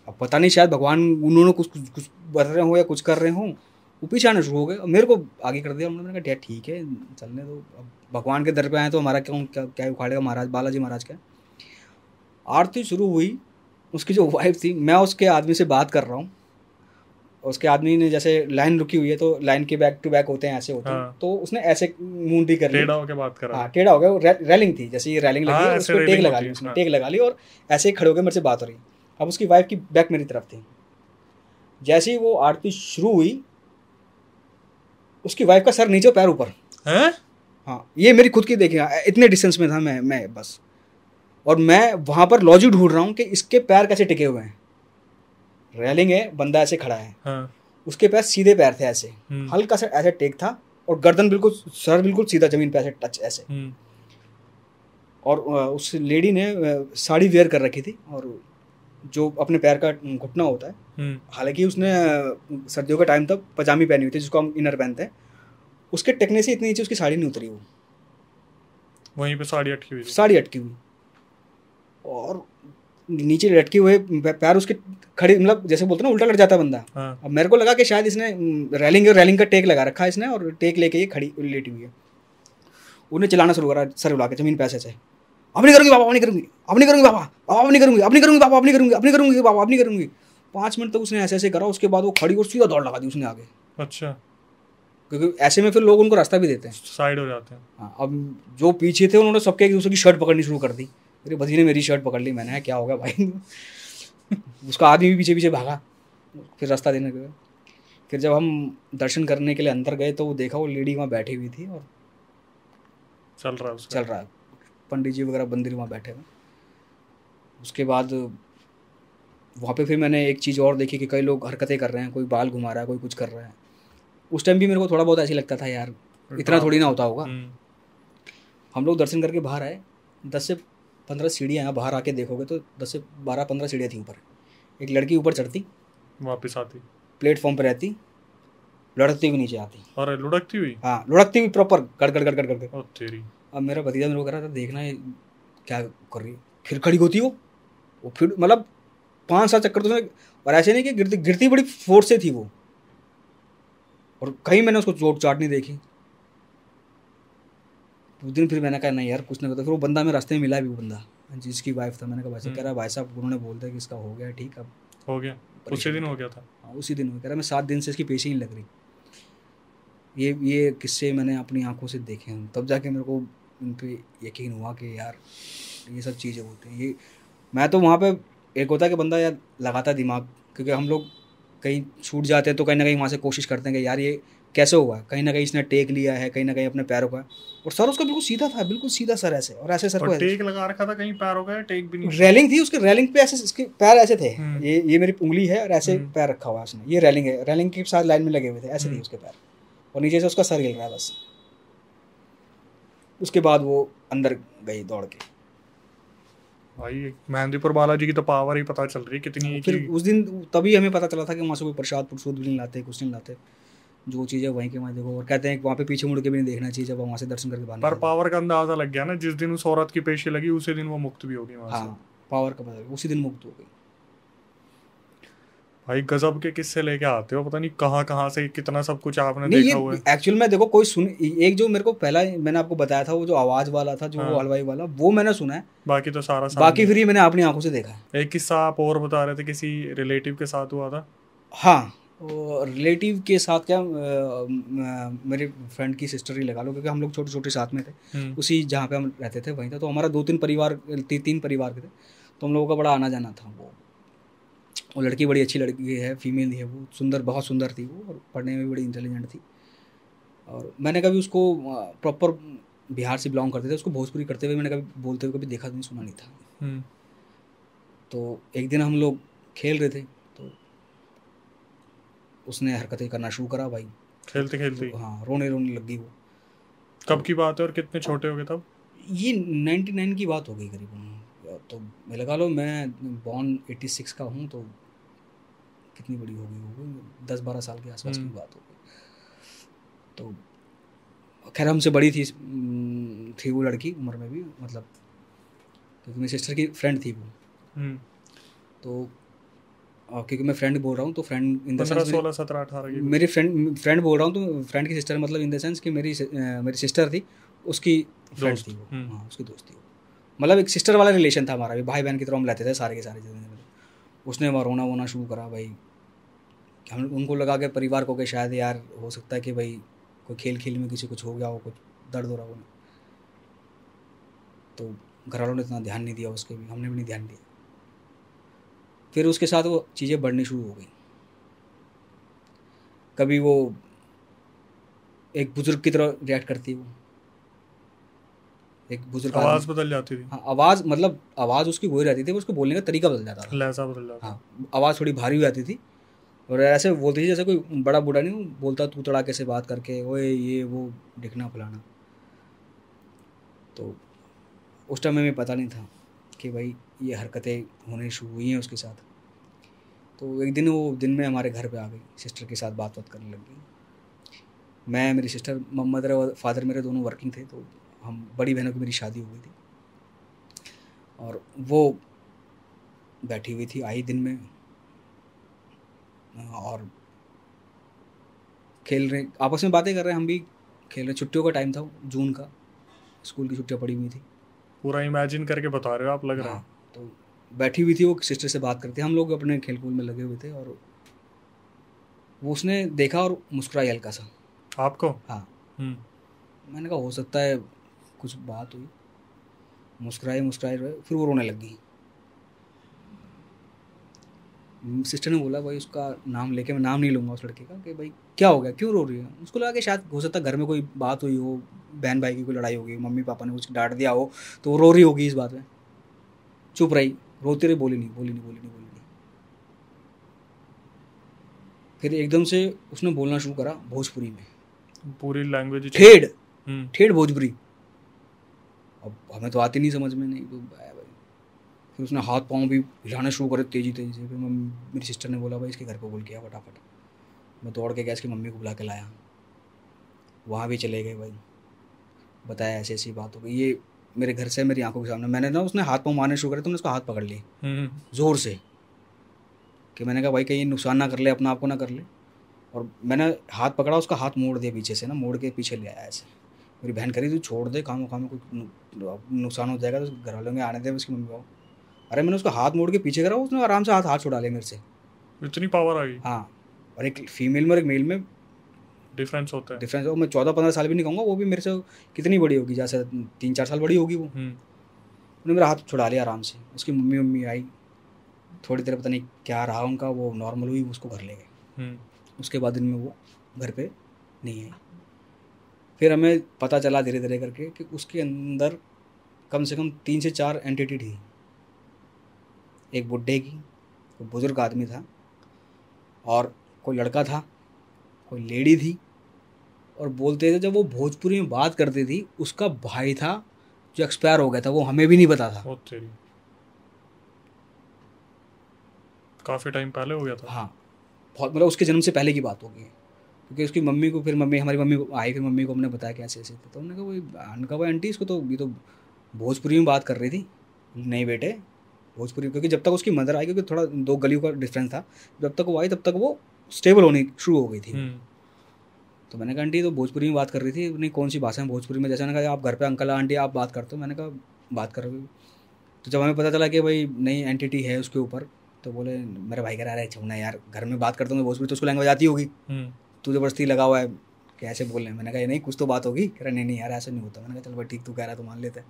अब पता नहीं शायद भगवान उन्होंने कुछ बता रहे हो या कुछ कर रहे हो, वो पीछे आने शुरू हो गए। मेरे को आगे कर दिया उन्होंने। कहा ठीक है चलने दो, अब भगवान के दर पे आए तो हमारा क्या उखाड़ेगा महाराज, बालाजी महाराज का। आरती शुरू हुई, उसकी जो वाइफ थी, मैं उसके आदमी से बात कर रहा हूँ, उसके आदमी ने जैसे लाइन रुकी हुई है तो लाइन के बैक टू बैक होते हैं, ऐसे होते हैं, तो उसने ऐसे मुंडी कर ली, टेढ़ा होकर बात कर रहा है। हाँ टेढ़ा हो गया। रेलिंग थी, जैसे ये रेलिंग लगी है उस पर टेक लगा ली उसने, टेक लगा ली और ऐसे ही खड़े हो गए, मेरे से बात हो रही। अब उसकी वाइफ की बैक मेरी तरफ थी। जैसे ही वो आरती शुरू हुई, उसकी वाइफ का सर नीचे पैर ऊपर। हाँ ये मेरी खुद की देखिए, इतने डिस्टेंस में था मैं बस, और मैं वहां पर लॉजिक ढूंढ रहा हूँ कि इसके पैर कैसे टिके हुए हैं। रेलिंग है, बंदा ऐसे खड़ा है, उसके पैर सीधे पैर थे ऐसे, हल्का सा ऐसे टेक था और गर्दन बिल्कुल, सर बिल्कुल सीधा जमीन पे ऐसे टच ऐसे। और उस लेडी ने साड़ी वेयर कर रखी थी और जो अपने पैर का घुटना होता है, हालांकि उसने सर्दियों का टाइम तक पजामी पहनी हुई थी जिसको हम इनर पहनते हैं, उसके टेकने से इतनी नीचे उसकी साड़ी नहीं उतरी, वो वहीं पे साड़ी अटकी हुई, साड़ी अटकी हुई और नीचे लटके हुए पैर उसके खड़े, मतलब जैसे बोलते ना उल्टा लट जाता बंदा। अब मेरे को लगा कि शायद इसने रेलिंग का टेक लगा रखा है इसने, और टेक लेके ये खड़ी लेटी हुई है। उन्हें चलाना शुरू करा, सर उड़ा के जमीन पे ऐसे, अब नहीं करूंगी बाबा, अब नहीं करूंगी, अब नहीं करूंगी बाबा, अब नहीं करूंगी, अब नहीं करूंगी बाबा, अब नहीं करूंगी, अब नहीं करूंगी बाबा, अब नहीं करूंगी। 5 मिनट तक उसने ऐसे ऐसे करा, उसके बाद वो खड़ी और सीधा दौड़ लगा दी उसने आगे। अच्छा, क्योंकि ऐसे में फिर लोग उनको रास्ता भी देते हैं, साइड हो जाते हैं। हाँ, अब जो पीछे थे उन्होंने सबके एक दूसरे की शर्ट पकड़नी शुरू कर दी। मेरे भतीजे ने मेरी शर्ट पकड़ ली। मैंने क्या हो गया भाई? उसका आदमी भी पीछे पीछे भागा, फिर रास्ता देने गए। फिर जब हम दर्शन करने के लिए अंदर गए तो वो देखा वो लेडी वहाँ बैठी हुई थी और चल रहा है पंडित जी वगैरह बंदिर वहाँ बैठे हुए। उसके बाद वहाँ पे फिर मैंने एक चीज़ और देखी कि कई लोग हरकतें कर रहे हैं, कोई बाल घुमा रहा है, कोई कुछ कर रहा है। उस टाइम भी मेरे को थोड़ा बहुत ऐसे लगता था यार इतना थोड़ी ना होता होगा। हम लोग दर्शन करके बाहर आए, 10 से 15 सीढ़ियाँ हैं, बाहर आके देखोगे तो 10 से 12-15 सीढ़ियाँ थी ऊपर। एक लड़की ऊपर चढ़ती, वापस आती, प्लेटफॉर्म पर रहती, लुढ़कती हुई नीचे आती। और लुढ़कती हुई? हाँ, लुढ़कती हुई प्रॉपर गड़ गड़। ओ तेरी। अब मेरा भतीजा मेरे को कह रहा था देखना है क्या कर रही है, फिर खड़ी होती वो फिर मतलब 5-7 चक्कर तो उसने, और ऐसे नहीं कि गिरती बड़ी फोर्स से थी वो, और कहीं मैंने उसको चोट चाट नहीं देखी। उस दिन फिर मैंने कहा नहीं यार कुछ नहीं करता। फिर वो बंदा मेरे रास्ते में मिला भी, वो बंदा जिसकी वाइफ था। मैंने कहा भाई, कह रहा भाई साहब उन्होंने बोल दिया कि इसका हो गया ठीक, अब हो गया, उसी दिन हो गया था। हाँ उसी दिन हो गया। कह रहा मैं 7 दिन से इसकी पेशी नहीं लग रही। ये किस्से मैंने अपनी आंखों से देखे हैं, तब जाके मेरे को उन पे यकीन हुआ कि यार ये सब चीज़ें होती हैं। ये मैं तो वहाँ पे, एक होता है कि बंदा यार लगाता है दिमाग, क्योंकि हम लोग कहीं छूट जाते हैं तो कहीं ना कहीं वहाँ से कोशिश करते हैं कि यार ये कैसे हुआ है, कहीं ना कहीं इसने टेक लिया है, कहीं ना कहीं अपने पैरों का। और सर उसका बिल्कुल सीधा था, बिल्कुल सीधा सर ऐसे, और ऐसे सर और को टेक लगा रखा था, कहीं पैरों का टेक भी नहीं था। रेलिंग थी उसके, रेलिंग पे ऐसे इसके पैर ऐसे थे। हम्म। ये मेरी उंगली है और ऐसे हम्म। पैर रखा हुआ है उसने, ये रेलिंग है, रेलिंग के साथ लाइन में लगे हुए थे, ऐसे थे उसके पैर, और नीचे से उसका सर हिल रहा है बस। उसके बाद वो अंदर गई दौड़ के। भाई मेहंदीपुर बालाजी की तो पावर ही पता चल रही है कितनी फिर कि उस दिन तभी हमें पता चला था कि वहाँ से कोई प्रसाद प्रसूद भी नहीं लाते, कुछ नहीं लाते, जो चीज़ें वहीं के वहीं देखो। और कहते हैं कि वहाँ पे पीछे मुड़ के भी नहीं देखना चाहिए जब वहाँ से दर्शन करके बाहर पर निकलते। पावर का अंदाजा लग गया ना, जिस दिन उस औरत की पेशी लगी उसी दिन वो मुक्त भी होगी वहां से। हाँ, पावर का पता, उसी दिन मुक्त हो गई। भाई गजब के किस्से लेके आते हो, पता नहीं कहाँ कहाँ से कितना सब कुछ आपने नहीं, देखा हुआ ये है। एक्चुअल में देखो कोई सुन, एक जो मेरे को पहला मैंने आपको बताया था वो जो आवाज़ वाला था, जो वो हाँ। हलवाई वाला, वो मैंने सुना है। बाकी तो सारा बाकी सामने। फिर ये मैंने अपनी आंखों से देखा है। एक किस्सा आप और बता रहे थे, किसी रिलेटिव के साथ हुआ था। हाँ, रिलेटिव के साथ क्या, मेरे फ्रेंड की सिस्टर ही लगा लो, क्योंकि हम लोग छोटे छोटे साथ में थे, उसी जहाँ पे हम रहते थे वहीं था। तो हमारा 2-3 परिवार, 3 परिवार के थे, तो हम लोगों का बड़ा आना जाना था। वो लड़की बड़ी अच्छी लड़की है, फीमेल है वो, सुंदर, बहुत सुंदर थी वो, और पढ़ने में भी बड़ी इंटेलिजेंट थी। और मैंने कभी उसको प्रॉपर बिहार से बिलोंग करते थे, उसको भोजपुरी करते हुए मैंने कभी बोलते हुए कभी देखा नहीं, सुना नहीं था। तो एक दिन हम लोग खेल रहे थे, तो उसने हरकतें करना शुरू करा भाई, खेलते खेलते ही। हाँ, रोने रोने लग गई वो। कब की बात है और कितने छोटे हो गए तब। ये 99 की बात हो गई करीबन। तो मैं लगा लो, मैं बॉर्न 86 का हूँ, तो कितनी बड़ी हो गई 10-12 साल के आसपास की बात हो गई। तो खैर हमसे बड़ी थी वो लड़की उम्र में भी, मतलब क्योंकि मेरी सिस्टर की फ्रेंड थी वो। तो क्योंकि मैं फ्रेंड बोल रहा हूँ, तो फ्रेंड इन द सेंस 16, 17, 18 की मेरी फ्रेंड बोल रहा हूँ, तो फ्रेंड की सिस्टर, मतलब इन द सेंस कि मेरी सिस्टर थी, उसकी फ्रेंड थी वो। हाँ, उसकी दोस्त थी वो, मतलब एक सिस्टर वाला रिलेशन था हमारा भी, भाई बहन की तरह हम रहते थे सारे के सारे जितने थे। उसने वहाँ रोना वोना शुरू करा भाई। हम उनको लगा के परिवार को कि शायद यार हो सकता है कि भाई कोई खेल खेल में किसी कुछ हो गया हो, कुछ दर्द हो रहा हो। तो घर वालों ने इतना ध्यान नहीं दिया उसके भी, हमने भी नहीं ध्यान दिया। फिर उसके साथ वो चीज़ें बढ़नी शुरू हो गई। कभी वो एक बुजुर्ग की तरह रिएक्ट करती, वो एक बुजुर्ग आवाज़ बदल जाती थी। हाँ, आवाज़, मतलब आवाज़ उसकी वही रहती थी, उसको बोलने का तरीका बदल जाता था, लहजा बदल जाता। हाँ, आवाज़ थोड़ी भारी हो जाती थी, और ऐसे बोलती थी जैसे कोई बड़ा बूढ़ा नहीं बोलता, तू तड़ाके से बात करके, ओए ये वो दिखना फलाना। तो उस टाइम में पता नहीं था कि भाई ये हरकतें होने शुरू हुई हैं उसके साथ। तो एक दिन वो दिन में हमारे घर पे आ गई, सिस्टर के साथ बात करने लग गई। मैं, मेरी सिस्टर, मदर और फादर मेरे दोनों वर्किंग थे, तो हम, बड़ी बहनों की मेरी शादी हो गई थी, और वो बैठी हुई थी, आई दिन में, और खेल रहे, आपस में बातें कर रहे हैं, हम भी खेल रहे। छुट्टियों का टाइम था, जून का, स्कूल की छुट्टियाँ पड़ी हुई थी। पूरा इमेजिन करके बता रहे हो आप, लग रहा है। हाँ, तो बैठी हुई थी वो, सिस्टर से बात करती, हम लोग अपने खेल कूद में लगे हुए थे, और वो उसने देखा और मुस्कुराई हल्का सा। आपको। हाँ, मैंने कहा हो सकता है कुछ बात हुई। मुस्कुराई रहे, फिर वो रोने लग गई। सिस्टर ने बोला भाई, उसका नाम लेके, मैं नाम नहीं लूँगा उस लड़के का, कि भाई क्या हो गया, क्यों रो रही है। उसको लगा कि शायद हो सकता है घर में कोई बात हुई हो, बहन भाई की कोई लड़ाई होगी, मम्मी पापा ने कुछ डांट दिया हो, तो वो रो रही होगी इस बात में। चुप रही, रोती रही, बोली नहीं। फिर एकदम से उसने बोलना शुरू करा भोजपुरी में, पूरी लैंग्वेज ठेठ भोजपुरी। अब हमें तो आती नहीं समझ में, नहीं तो भाई। फिर उसने हाथ पाँव भी हिलाना शुरू करे तेज़ी से। फिर मेरी सिस्टर ने बोला भाई इसके घर पे बोल के आ फटाफट। मैं दौड़ के गया, इसकी मम्मी को बुला के लाया, वहाँ भी चले गए भाई, बताया ऐसी ऐसी बात हो गई। ये मेरे घर से मेरी आंखों के सामने, मैंने ना, उसने हाथ पाँव मारने शुरू करे तो मैंने उसका हाथ पकड़ लिए ज़ोर से, कि मैंने कहा भाई कहीं नुकसान ना कर ले, अपना आपको ना कर ले। और मैंने हाथ पकड़ा, उसका हाथ मोड़ दिया पीछे से ना, मोड़ के पीछे ले आया ऐसे। मेरी बहन करी तू छोड़ दे, काम में कुछ नुकसान हो जाएगा, तो घर वालों में आने दे उसकी मम्मी को। अरे मैंने उसका हाथ मोड़ के पीछे करा, उसने आराम से हाथ छुड़ा लिया मेरे से। इतनी पावर आ गई। हाँ, और एक फीमेल में और एक मेल में डिफरेंस होता है। डिफरेंस। और मैं 14-15 साल भी नहीं कहूँगा, वो भी मेरे से कितनी बड़ी होगी, जैसे 3-4 साल बड़ी होगी वो। उन्होंने मेरा हाथ छुड़ा लिया आराम से। उसकी मम्मी आई, थोड़ी देर पता नहीं क्या रहा उनका, वो नॉर्मल हुई, उसको घर ले गए। उसके बाद दिन में वो घर पे नहीं आई। फिर हमें पता चला धीरे धीरे करके कि उसके अंदर कम से कम 3 से 4 एंटिटी थी। एक बुढ़े की, कोई बुजुर्ग आदमी था, और कोई लड़का था, कोई लेडी थी, और बोलते थे जब वो भोजपुरी में बात करती थी उसका भाई था जो एक्सपायर हो गया था, वो हमें भी नहीं पता था। काफ़ी टाइम पहले हो गया था। हाँ, बहुत, मतलब उसके जन्म से पहले की बात होगी। क्योंकि उसकी मम्मी को, फिर हमारी मम्मी को आई, फिर मम्मी को हमने बताया कि ऐसे ऐसे थे, तो हमने कहा वही आंटी, इसको तो ये तो भोजपुरी में बात कर रही थी। नहीं बेटे, भोजपुरी, क्योंकि जब तक उसकी मदर आई, क्योंकि थोड़ा 2 गलियों का डिफरेंस था, जब तक वो आई तब तक वो स्टेबल होनी शुरू हो गई थी। तो मैंने कहा आंटी तो भोजपुरी में बात कर रही थी। नहीं, कौन सी भाषा में भोजपुरी में? जैसे मैंने कहा आप घर पे अंकल आंटी आप बात करते हो, मैंने कहा बात कर रही हूँ। तो जब हमें पता चला कि भाई नई एंटिटी है उसके ऊपर, तो बोले, मेरे भाई कह रहा है छोड़ना यार, घर में बात करता हूँ भोजपुरी तो उसको लैंग्वेज आती होगी, तू ज़बरदस्ती लगा हुआ है कैसे बोल रहे हैं। मैंने कहा नहीं, कुछ तो बात होगी। कह रहा नहीं यार ऐसा नहीं होता। मैंने कहा चल भाई ठीक, तू कह रहा है तो मान लेते हैं।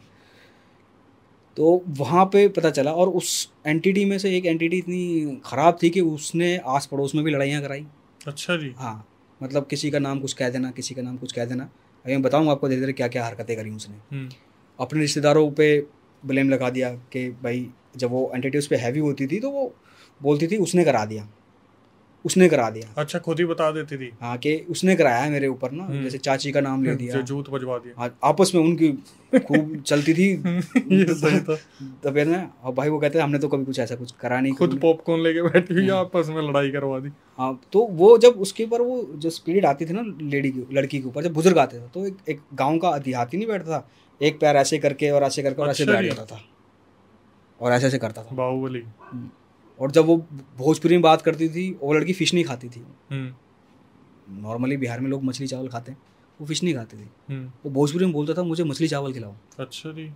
तो वहाँ पे पता चला, और उस एंटिटी में से एक एंटिटी इतनी ख़राब थी कि उसने आस पड़ोस में भी लड़ाइयाँ कराई। अच्छा जी। हाँ, मतलब किसी का नाम कुछ कह देना, किसी का नाम कुछ कह देना। अभी मैं बताऊँगा आपको धीरे धीरे क्या क्या हरकतें करी उसने। अपने रिश्तेदारों पे ब्लेम लगा दिया कि भाई जब वो एंटिटी उस पर हैवी होती थी तो वो बोलती थी उसने करा दिया, उसने करा दिया। अच्छा, खुद ही बता देती थी। हाँ, कि उसने कराया है मेरे ऊपर ना, जैसे चाची का नाम ले दिया, जूत बजवा दिया। हाँ, आपस में उनकी खूब चलती थी ये सही था। तबीयत में। और भाई वो कहते हैं हमने तो कभी कुछ ऐसा कुछ करा नहीं, खुद पॉपकॉर्न लेके बैठी हुई आपस में लड़ाई करवा दी। हाँ, तो वो जब उसके ऊपर वो जो स्पिरिट आती थी ना लड़की के ऊपर, जब बुजुर्ग आते थे, तो एक गाँव का देहाती नहीं बैठता था, एक पैर ऐसे करके और ऐसे करके और ऐसे बैठ जाता था और ऐसे ऐसे करता था, बाहुबली। और जब वो भोजपुरी में बात करती थी, वो लड़की फिश नहीं खाती थी। नॉर्मली बिहार में लोग मछली चावल खाते हैं, वो फिश नहीं खाती थी। वो भोजपुरी में बोलता था मुझे मछली चावल खिलाओ। अच्छा जी।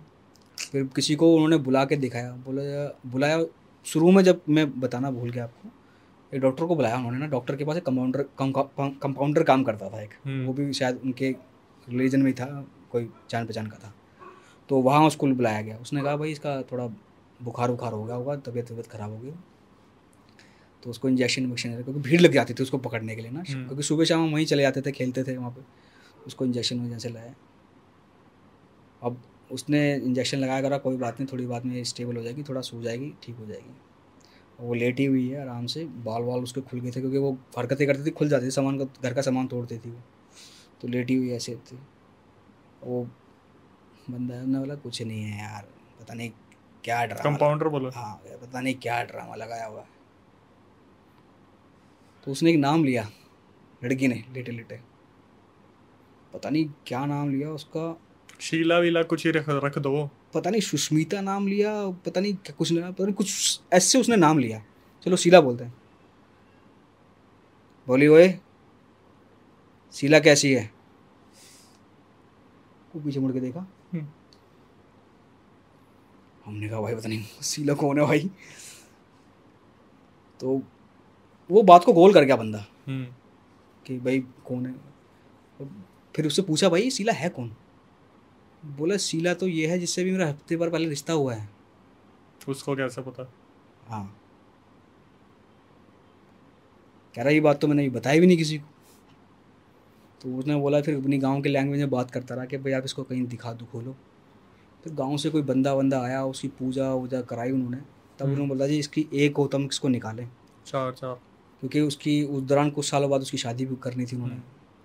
फिर किसी को उन्होंने बुला के दिखाया, बुलाया शुरू में, जब मैं बताना भूल गया आपको, एक डॉक्टर को बुलाया उन्होंने ना। डॉक्टर के पास एक कंपाउंडर काम करता था एक, वो भी शायद उनके रिलीजन में था, कोई जान पहचान का था। तो वहाँ उसको बुलाया गया। उसने कहा भाई इसका थोड़ा बुखार हो गया होगा, तबीयत ख़राब हो गई। तो उसको इंजेक्शन क्योंकि भीड़ लग जाती थी उसको पकड़ने के लिए ना, क्योंकि सुबह शाम हम वहीं चले जाते थे, खेलते थे वहाँ पे। उसको इंजेक्शन से लाया। अब उसने इंजेक्शन लगाया, करा कोई बात नहीं, थोड़ी बात में स्टेबल हो जाएगी, थोड़ा सो जाएगी, ठीक हो जाएगी। वो लेटी हुई है आराम से, बाल उसके खुल गए थे, क्योंकि वो हरकतें करती थी, खुल जाती थी, सामान का, घर का सामान तोड़ती थी वो। तो लेटी हुई ऐसे थी। वो बंदा ने बोला कुछ नहीं है यार, पता नहीं क्या ड्रामा, कंपाउंडर बोला। हाँ, पता नहीं क्या ड्रामा लगाया हुआ है। तो उसने एक नाम लिया, लड़की ने, लेटे लेटे, पता नहीं क्या नाम लिया उसका, शीला वीला कुछ ही रख दो, पता नहीं सुष्मिता नाम लिया, पता नहीं कुछ ना, पता नहीं कुछ ऐसे उसने नाम लिया। चलो शीला बोलते हैं। बोली ओए शीला कैसी है? वो पीछे मुड़ के देखा। हमने कहा भाई पता नहीं शीला कौन है भाई। तो वो बात को गोल कर गया बंदा कि भाई कौन है। फिर उससे पूछा भाई शीला है कौन? बोला शीला तो ये है जिससे भी मेरा हफ्ते भर पहले रिश्ता हुआ है। उसको कैसे पता? हाँ, कह रहा ये बात तो मैंने बताई भी नहीं किसी को। तो उसने बोला, फिर अपनी गांव के लैंग्वेज में बात करता रहा कि भाई आप इसको कहीं दिखा दो, खोलो। फिर गांव से कोई बंदा आया, उसकी पूजा वूजा कराई उन्होंने। तब उन्होंने बोला जी इसकी एक हो तो हम इसको निकालें। चार क्योंकि उसकी उस दौरान कुछ सालों बाद उसकी शादी भी करनी थी उन्होंने।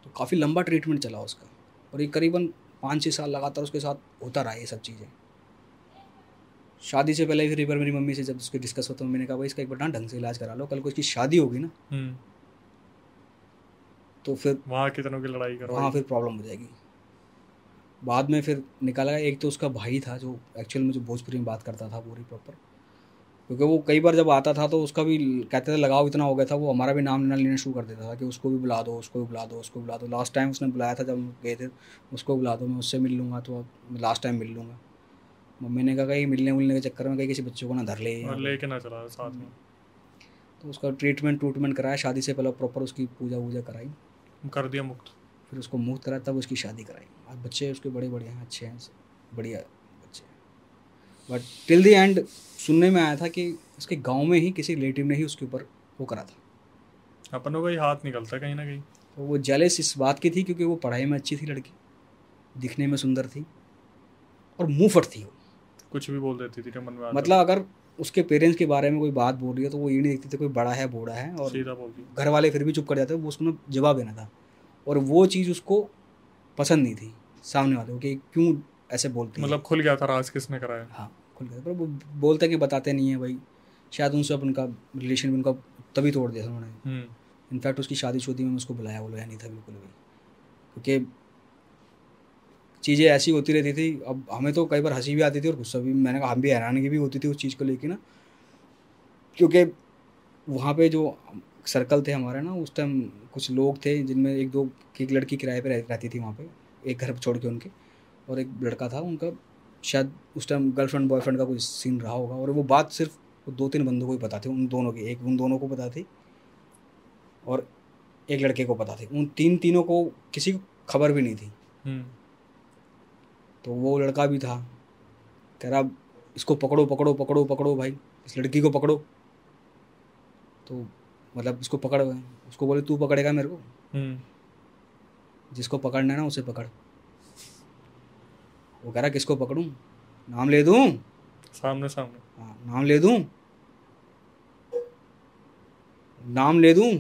तो काफ़ी लंबा ट्रीटमेंट चला उसका, और ये करीबन 5-6 साल लगातार उसके साथ होता रहा ये सब चीज़ें। शादी से पहले फिर एक बार मेरी मम्मी से जब उसके डिस्कस होता, मम्मी ने कहा भाई इसका एक बार ना ढंग से इलाज करा लो, कल को इसकी शादी होगी ना तो फिर वहाँ कितनों की लड़ाई करो, हाँ फिर प्रॉब्लम हो जाएगी। बाद में फिर निकाला गया, एक तो उसका भाई था जो एक्चुअल में जो भोजपुरी में बात करता था पूरी प्रॉपर, क्योंकि वो कई बार जब आता था तो उसका भी कहते थे लगाव इतना हो गया था, वो हमारा भी नाम लेना शुरू कर देता था कि उसको भी बुला दो, उसको भी बुला दो, उसको बुला दो। लास्ट टाइम उसने बुलाया था जब हम गए थे, उसको बुला दो, मैं उससे मिल लूँगा, तो अब लास्ट टाइम मिल लूँगा। मम्मी ने कहा कहीं मिलने के चक्कर में कहीं किसी बच्चों को ना धर ले और लेके ना चला साथ में। तो उसका ट्रीटमेंट कराया, शादी से पहले प्रॉपर उसकी पूजा वूजा कराई। कर दिया मुक्त। फिर उसको मुक्त करा, तब उसकी शादी कराई। आज बच्चे उसके बड़े बड़े हैं, अच्छे हैं, बढ़िया बच्चे हैं। बट टिल द एंड सुनने में आया था कि उसके गांव में ही किसी रिलेटिव ने ही उसके ऊपर वो करा था। अपनों का ही हाथ निकलता है कहीं ना कहीं। तो वो जेलस इस बात की थी क्योंकि वो पढ़ाई में अच्छी थी लड़की, दिखने में सुंदर थी और मुंहफट थी वो। कुछ भी बोल देती थी जो मन में आता मतलब अगर उसके पेरेंट्स के बारे में कोई बात बोल रही है तो वो ये नहीं देखते थे कोई बड़ा है बूढ़ा है, था, और सीधा बोल दी। घर वाले फिर भी चुप कर जाते, वो उसको जवाब देना था। और वो चीज़ उसको पसंद नहीं थी सामने वाले को कि क्यों ऐसे बोलती है। मतलब खुल गया था राज किसने कराया। हाँ खुल गया, पर वो बोलते हैं कि बताते नहीं है भाई। शायद उनसे अब उनका रिलेशन भी उनका तभी तोड़ दिया था उन्होंने। इनफैक्ट उसकी शादी में उसको बुलाया, वो लोया नहीं था बिल्कुल भी, क्योंकि चीज़ें ऐसी होती रहती थी। अब हमें तो कई बार हंसी भी आती थी और गुस्सा भी, मैंने कहा हम भी हैरानगी भी होती थी उस चीज़ को लेके ना, क्योंकि वहाँ पे जो सर्कल थे हमारे ना उस टाइम, कुछ लोग थे जिनमें एक दो की एक लड़की किराए पे रहती थी वहाँ पे, एक घर छोड़ के उनके, और एक लड़का था उनका। शायद उस टाइम गर्लफ्रेंड बॉयफ्रेंड का कोई सीन रहा होगा, और वो बात सिर्फ दो तीन बंदों को ही पता थी, उन दोनों की, एक उन दोनों को पता थी और एक लड़के को पता थी। उन तीनों को किसी को खबर भी नहीं थी। तो वो लड़का भी था, कह रहा इसको पकड़ो पकड़ो पकड़ो पकड़ो भाई, इस लड़की को पकड़ो। तो मतलब इसको पकड़, उसको बोले तू पकड़ेगा मेरे को, जिसको पकड़ना है ना उसे पकड़। वो कह रहा किसको पकड़ूं, नाम ले दूं, सामने सामने। हाँ नाम ले दूं, नाम ले दूं।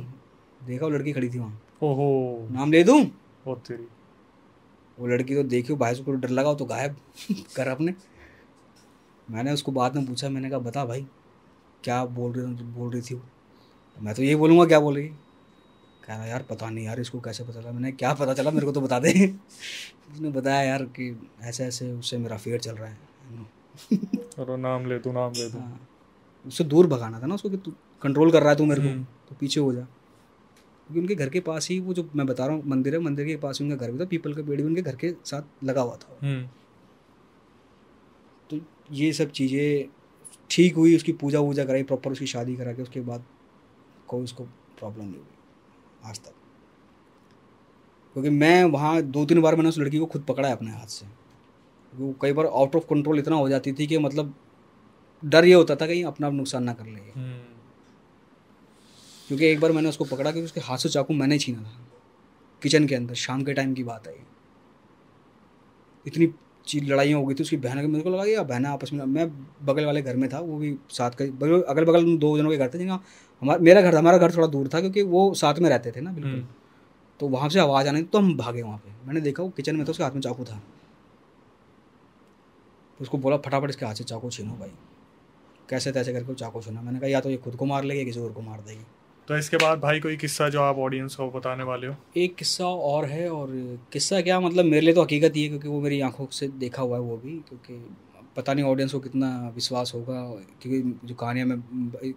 देखा वो लड़की खड़ी थी वहाँ, ओहो, नाम ले दूं। बहुत तेरी। वो लड़की तो देखी, भाई उसको डर लगा, वो तो गायब कर अपने। मैंने उसको बाद में पूछा, मैंने कहा बता भाई क्या बोल रही थी वो। मैं तो यही बोलूँगा क्या बोल रही है। कह रहा यार पता नहीं यार इसको कैसे पता चला। मैंने क्या पता चला, मेरे को तो बता दे। उसने बताया यार कि ऐसे ऐसे उससे मेरा अफेयर चल रहा है। और नाम ले दूँ, नाम ले दूँ। हाँ, उससे दूर भगाना था ना उसको कि तू कंट्रोल कर रहा है तू मेरे को, तो पीछे हो जा। क्योंकि उनके घर के पास ही वो जो मैं बता रहा हूँ मंदिर है, मंदिर के पास ही उनका घर भी था, पीपल का पेड़ भी उनके घर के साथ लगा हुआ था। तो ये सब चीज़ें ठीक हुई, उसकी पूजा वूजा कराई प्रॉपर, उसकी शादी करा के उसके बाद कोई उसको प्रॉब्लम नहीं हुई आज तक। क्योंकि मैं वहाँ 2-3 बार मैंने उस लड़की को खुद पकड़ा है अपने हाथ से। वो कई बार आउट ऑफ कंट्रोल इतना हो जाती थी कि मतलब डर ये होता था कहीं अपना नुकसान ना कर ले। क्योंकि एक बार मैंने उसको पकड़ा कि उसके हाथ से चाकू मैंने छीना था किचन के अंदर, शाम के टाइम की बात है। इतनी चीज लड़ाइयाँ हो गई थी उसकी बहन के, मेरे को लगा या बहन आपस में। मैं बगल वाले घर में था, वो भी साथ का अगल बगल 2 जनों के घर थे जिनका हमारा घर थोड़ा दूर था, क्योंकि वो साथ में रहते थे ना बिल्कुल। तो वहाँ से आवाज़ आने तो हम भागे वहाँ पे। मैंने देखा वो किचन में था, उसके हाथ में चाकू था। उसको बोला फटाफट इसके हाथ से चाकू छीनो भाई, कैसे तैसे करके चाकू छीना। मैंने कहा या तो ये खुद को मार लेगी, किसी और को मार देगी। तो इसके बाद भाई कोई किस्सा जो आप ऑडियंस को बताने वाले हो? एक किस्सा और है, और किस्सा क्या मतलब मेरे लिए तो हकीकत ही है, क्योंकि वो मेरी आंखों से देखा हुआ है वो भी। क्योंकि पता नहीं ऑडियंस को कितना विश्वास होगा, क्योंकि जो कहानियाँ मैं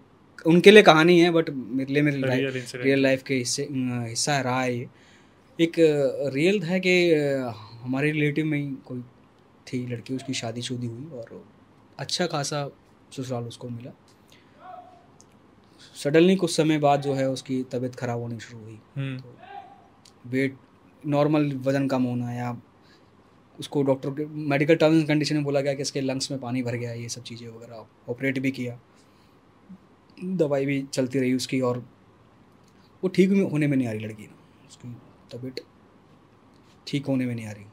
उनके लिए कहानी है, बट मेरे लिए रियल लाइफ के हिस्सा रहा है ये। एक रियल है कि हमारे रिलेटिव में ही कोई थी लड़की, उसकी शादी हुई और अच्छा खासा ससुराल उसको मिला। सडनली कुछ समय बाद जो है उसकी तबीयत ख़राब होनी शुरू हुई। तो वेट नॉर्मल वज़न कम होना, या उसको डॉक्टर के मेडिकल टर्म्स एंड कंडीशन में बोला गया कि इसके लंग्स में पानी भर गया है, ये सब चीज़ें वगैरह। ऑपरेट भी किया, दवाई भी चलती रही उसकी, और वो ठीक होने में नहीं आ रही लड़की ना, उसकी तबीयत ठीक होने में नहीं आ रही।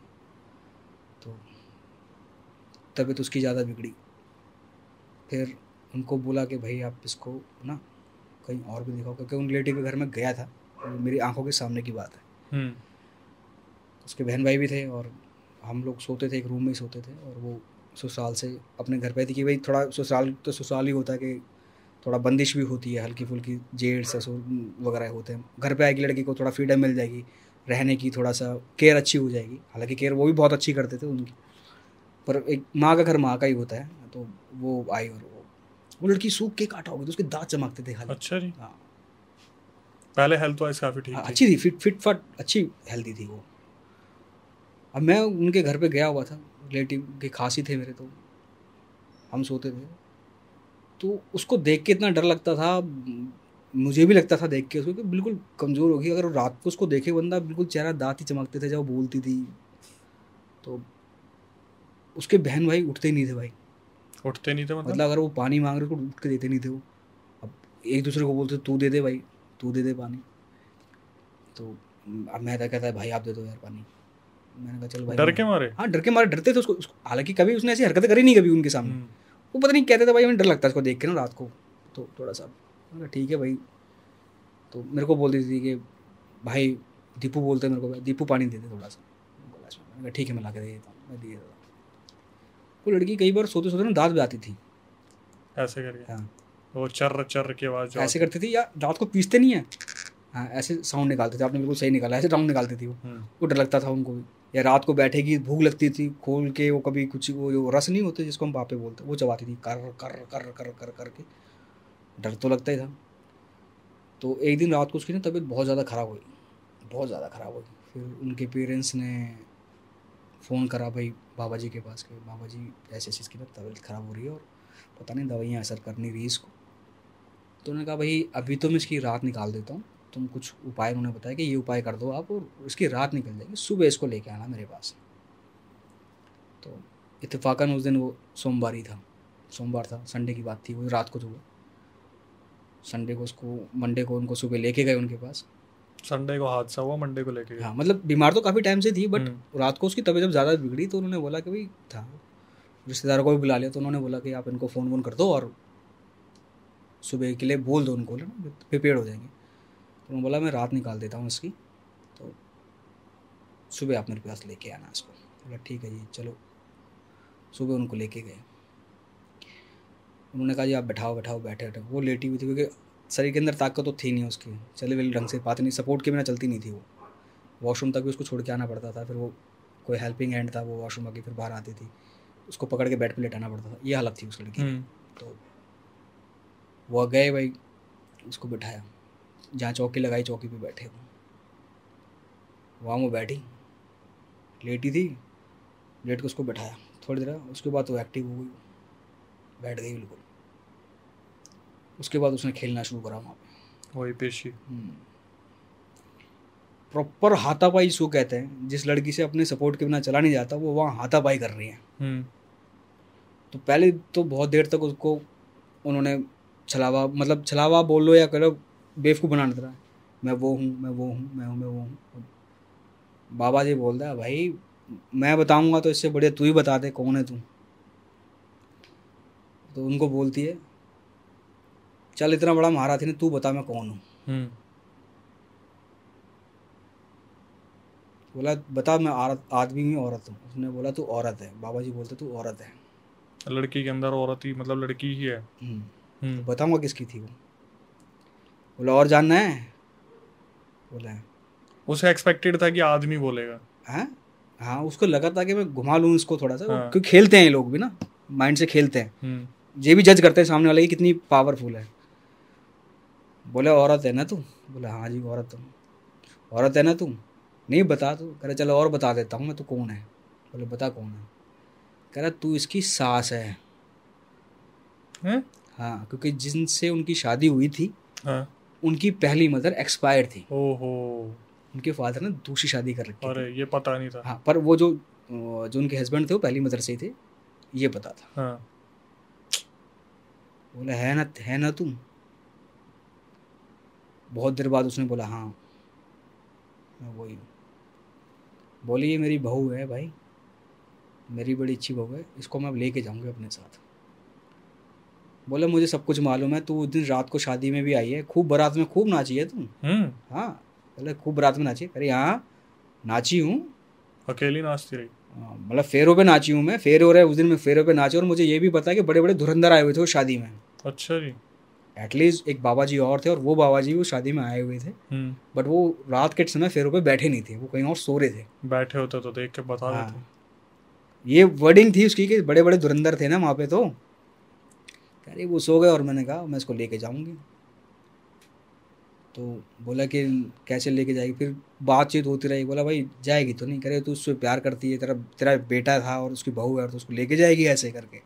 तो तबीयत उसकी ज़्यादा बिगड़ी। फिर उनको बोला कि भाई आप इसको ना कहीं और भी दिखाओ, क्योंकि उन रिलेटिव के घर में गया था, मेरी आंखों के सामने की बात है। उसके बहन भाई भी थे और हम लोग सोते थे, एक रूम में ही सोते थे। और वो ससुराल से अपने घर पे थी कि भाई थोड़ा ससुराल तो ससुराल ही होता है कि थोड़ा बंदिश भी होती है, हल्की फुल्की जेठ ससुर वगैरह होते हैं। घर पे आएगी लड़की को थोड़ा फ्रीडम मिल जाएगी रहने की, थोड़ा सा केयर अच्छी हो जाएगी। हालांकि केयर वो भी बहुत अच्छी करते थे उनकी, पर एक माँ का घर माँ का ही होता है। तो वो आई और वो लड़की सूख के काटा हो गई, तो उसके दांत चमकते थे खाली। अच्छा जी। हाँ, पहले हेल्थ वाइज काफ़ी ठीक थी। अच्छी थी, फिट फट अच्छी हेल्दी थी वो। अब मैं उनके घर पे गया हुआ था, रिलेटिव के खास ही थे मेरे, तो हम सोते थे। तो उसको देख के इतना डर लगता था, मुझे भी लगता था देख के उसको कि बिल्कुल कमज़ोर होगी। अगर रात को उसको देखे बंदा, बिल्कुल चेहरा दाँत ही चमकते थे जब वो बोलती थी। तो उसके बहन भाई उठते ही नहीं थे भाई, उठते नहीं थे मतलब मतलब? अगर वो पानी मांग रहे उसको उठ के देते नहीं थे वो। अब एक दूसरे को बोलते तू दे दे भाई, तू दे दे पानी। तो अब मैं तो कहता है भाई आप दे दो यार पानी। मैंने कहा चल भाई डर मैं, के मारे? हाँ डर के मारे डरते थे उसको हालांकि कभी उसने ऐसी हरकतें करी नहीं कभी उनके सामने। वो पता नहीं कहते थे भाई हमें डर लगता है इसको देख के ना रात को, तो थोड़ा सा। मैंने कहा ठीक है भाई। तो मेरे को बोलती थी कि भाई दीपू बोलते मेरे को, भाई दीपू पानी दे दे थोड़ा सा। मैंने कहा ठीक है मैं ला के दे देता हूँ, मैं दिए देता। वो लड़की कई बार सोते सोते ना दांत बजाती थी। ऐसे करके? हाँ वो चर्र चर्र की आवाज जो ऐसे आती। करती थी, या दांत को पीसते नहीं है, हाँ ऐसे साउंड निकालते थे। आपने बिल्कुल सही निकाला, ऐसे साउंड निकालती थी वो। वो डर लगता था उनको भी। या रात को बैठेगी, भूख लगती थी, खोल के वो कभी कुछ वो रस नहीं होते जिसको हम बापे बोलते, वो चबाती थी कर कर कर कर कर करके। डर तो लगता ही था। तो एक दिन रात को उसकी ना तबीयत बहुत ज़्यादा ख़राब हुई, बहुत ज़्यादा ख़राब हुई। फिर उनके पेरेंट्स ने फ़ोन करा भाई बाबा जी के पास के, बाबा जी ऐसे ऐसे इसकी ना तबीयत ख़राब हो रही है और पता नहीं दवाइयाँ असर कर नहीं रही इसको। तो उन्होंने कहा भाई अभी तो मैं इसकी रात निकाल देता हूँ, तुम कुछ उपाय, उन्होंने बताया कि ये उपाय कर दो आप और इसकी रात निकल जाएगी, सुबह इसको लेके आना मेरे पास। तो इत्तेफाकन उस दिन वो सोमवार ही था, सोमवार था, संडे की बात थी, वो रात को जो हुआ। संडे को उसको, मंडे को उनको सुबह लेके गए उनके पास। संडे को हादसा हुआ, मंडे को लेके गए। हाँ मतलब बीमार तो काफ़ी टाइम से थी, बट रात को उसकी तबीयत जब ज़्यादा बिगड़ी तो उन्होंने बोला कि भाई था, रिश्तेदारों को भी बुला लिया। तो उन्होंने बोला कि आप इनको फ़ोन वोन कर दो और सुबह के लिए बोल दो उनको, ना प्रिपेयर हो जाएंगे। तो उन्होंने बोला मैं रात निकाल देता हूँ इसकी, तो सुबह आप मेरे पास लेके आना इसको। बोला ठीक है जी चलो। सुबह उनको लेके गए। उन्होंने कहा जी आप बैठाओ बैठाओ, बैठे बैठे। वो लेटी हुई थी क्योंकि शरीर के अंदर ताकत तो थी नहीं उसकी, चले वेल ढंग से बात नहीं, सपोर्ट के बिना चलती नहीं थी वो। वॉशरूम तक भी उसको छोड़ के आना पड़ता था, फिर वो कोई हेल्पिंग हैंड था, वो वॉशरूम आके फिर बाहर आती थी, उसको पकड़ के बेड पे लेटाना पड़ता था। ये हालत थी उस लड़की की। तो वो गए भाई, उसको बिठाया, जहाँ चौकी लगाई चौकी पे बैठे वो, वहाँ वो बैठी, लेटी थी, लेट के उसको बैठाया थोड़ी देर। उसके बाद वो एक्टिव हो गई, बैठ गई बिल्कुल। उसके बाद उसने खेलना शुरू करा वहाँ पे, वही पेशी। प्रॉपर हाथापाई इसको कहते हैं। जिस लड़की से अपने सपोर्ट के बिना चला नहीं जाता, वो वहाँ हाथापाई कर रही है। तो पहले तो बहुत देर तक उसको उन्होंने छलावा, मतलब छलावा बोल लो या करो, बेवकूफ़ बनाना था। मैं वो हूँ, मैं वो हूँ, मैं हूँ, मैं वो हूँ। बाबा जी बोलता है भाई मैं बताऊँगा तो इससे बढ़िया तू ही बता दे कौन है तू। तो उनको बोलती है चल इतना बड़ा महाराथी ने, तू बता मैं कौन हूँ। बोला बता मैं आदमी हूँ औरत हूँ। उसने बोला तू औरत है। बाबा जी बोलते तू औरत है। लड़की के अंदर औरत ही, मतलब लड़की ही है। तो बताऊँगा किसकी थी वो। बोला और जानना है। बोला उसे एक्सपेक्टेड था कि आदमी बोलेगा। हाँ हाँ, उसको लगा था कि मैं घुमा लूँ इसको थोड़ा सा, क्योंकि खेलते हैं ये लोग भी ना, माइंड से खेलते हैं, ये भी जज करते हैं सामने वाले की कितनी पावरफुल है। बोले औरत है ना तू। बोला हाँ जी औरत हूँ। औरत है ना तू, नहीं बता तू। कह रहा चलो और बता देता हूँ मैं, तू कौन है। बोले बता कौन है। कह रहा तू इसकी सास है। हाँ क्योंकि जिनसे उनकी शादी हुई थी उनकी पहली मदर एक्सपायर थी। ओहो। उनके फादर ने दूसरी शादी कर रखी अरे ये पता नहीं था। हाँ, पर वो जो उनके हस्बैंड थे वो पहली मदर से ही थे, ये पता था। बोला है ना तुम। बहुत देर बाद उसने बोला हाँ मैं वही हूँ। बोली ये मेरी बहू है भाई, मेरी बड़ी अच्छी बहू है, इसको मैं अब लेके जाऊँगी अपने साथ। बोला मुझे सब कुछ मालूम है, तू उस दिन रात को शादी में भी आई है, खूब बारात में खूब नाची है तुम। हाँ बोले खूब बारात में नाची। अरे हाँ नाची हूँ। अकेली नाचती रही? मतलब फेरों पे नाची हूँ मैं, फेरे हो रहे उस दिन मैं फेरों पे नाची। और मुझे ये भी पता है कि बड़े बड़े धुरंधर आए हुए थे वो शादी में। अच्छा जी। एटलीस्ट एक बाबा जी और थे, और वो बाबा जी वो शादी में आए हुए थे, बट वो रात के समय फेरों पे बैठे नहीं थे, वो कहीं और सो रहे थे। बैठे होते तो देख के बता देते। ये वर्डिंग थी उसकी कि बड़े बड़े धुरंधर थे ना वहाँ पे। तो कह रही वो सो गए और मैंने कहा मैं इसको लेके जाऊँगी। तो बोला कि कैसे लेके जाएगी, फिर बातचीत होती रही। बोला भाई जाएगी तो नहीं। करे तू उससे प्यार करती है, तेरा तेरा बेटा था और उसकी बहू है, और तो उसको लेके जाएगी ऐसे करके।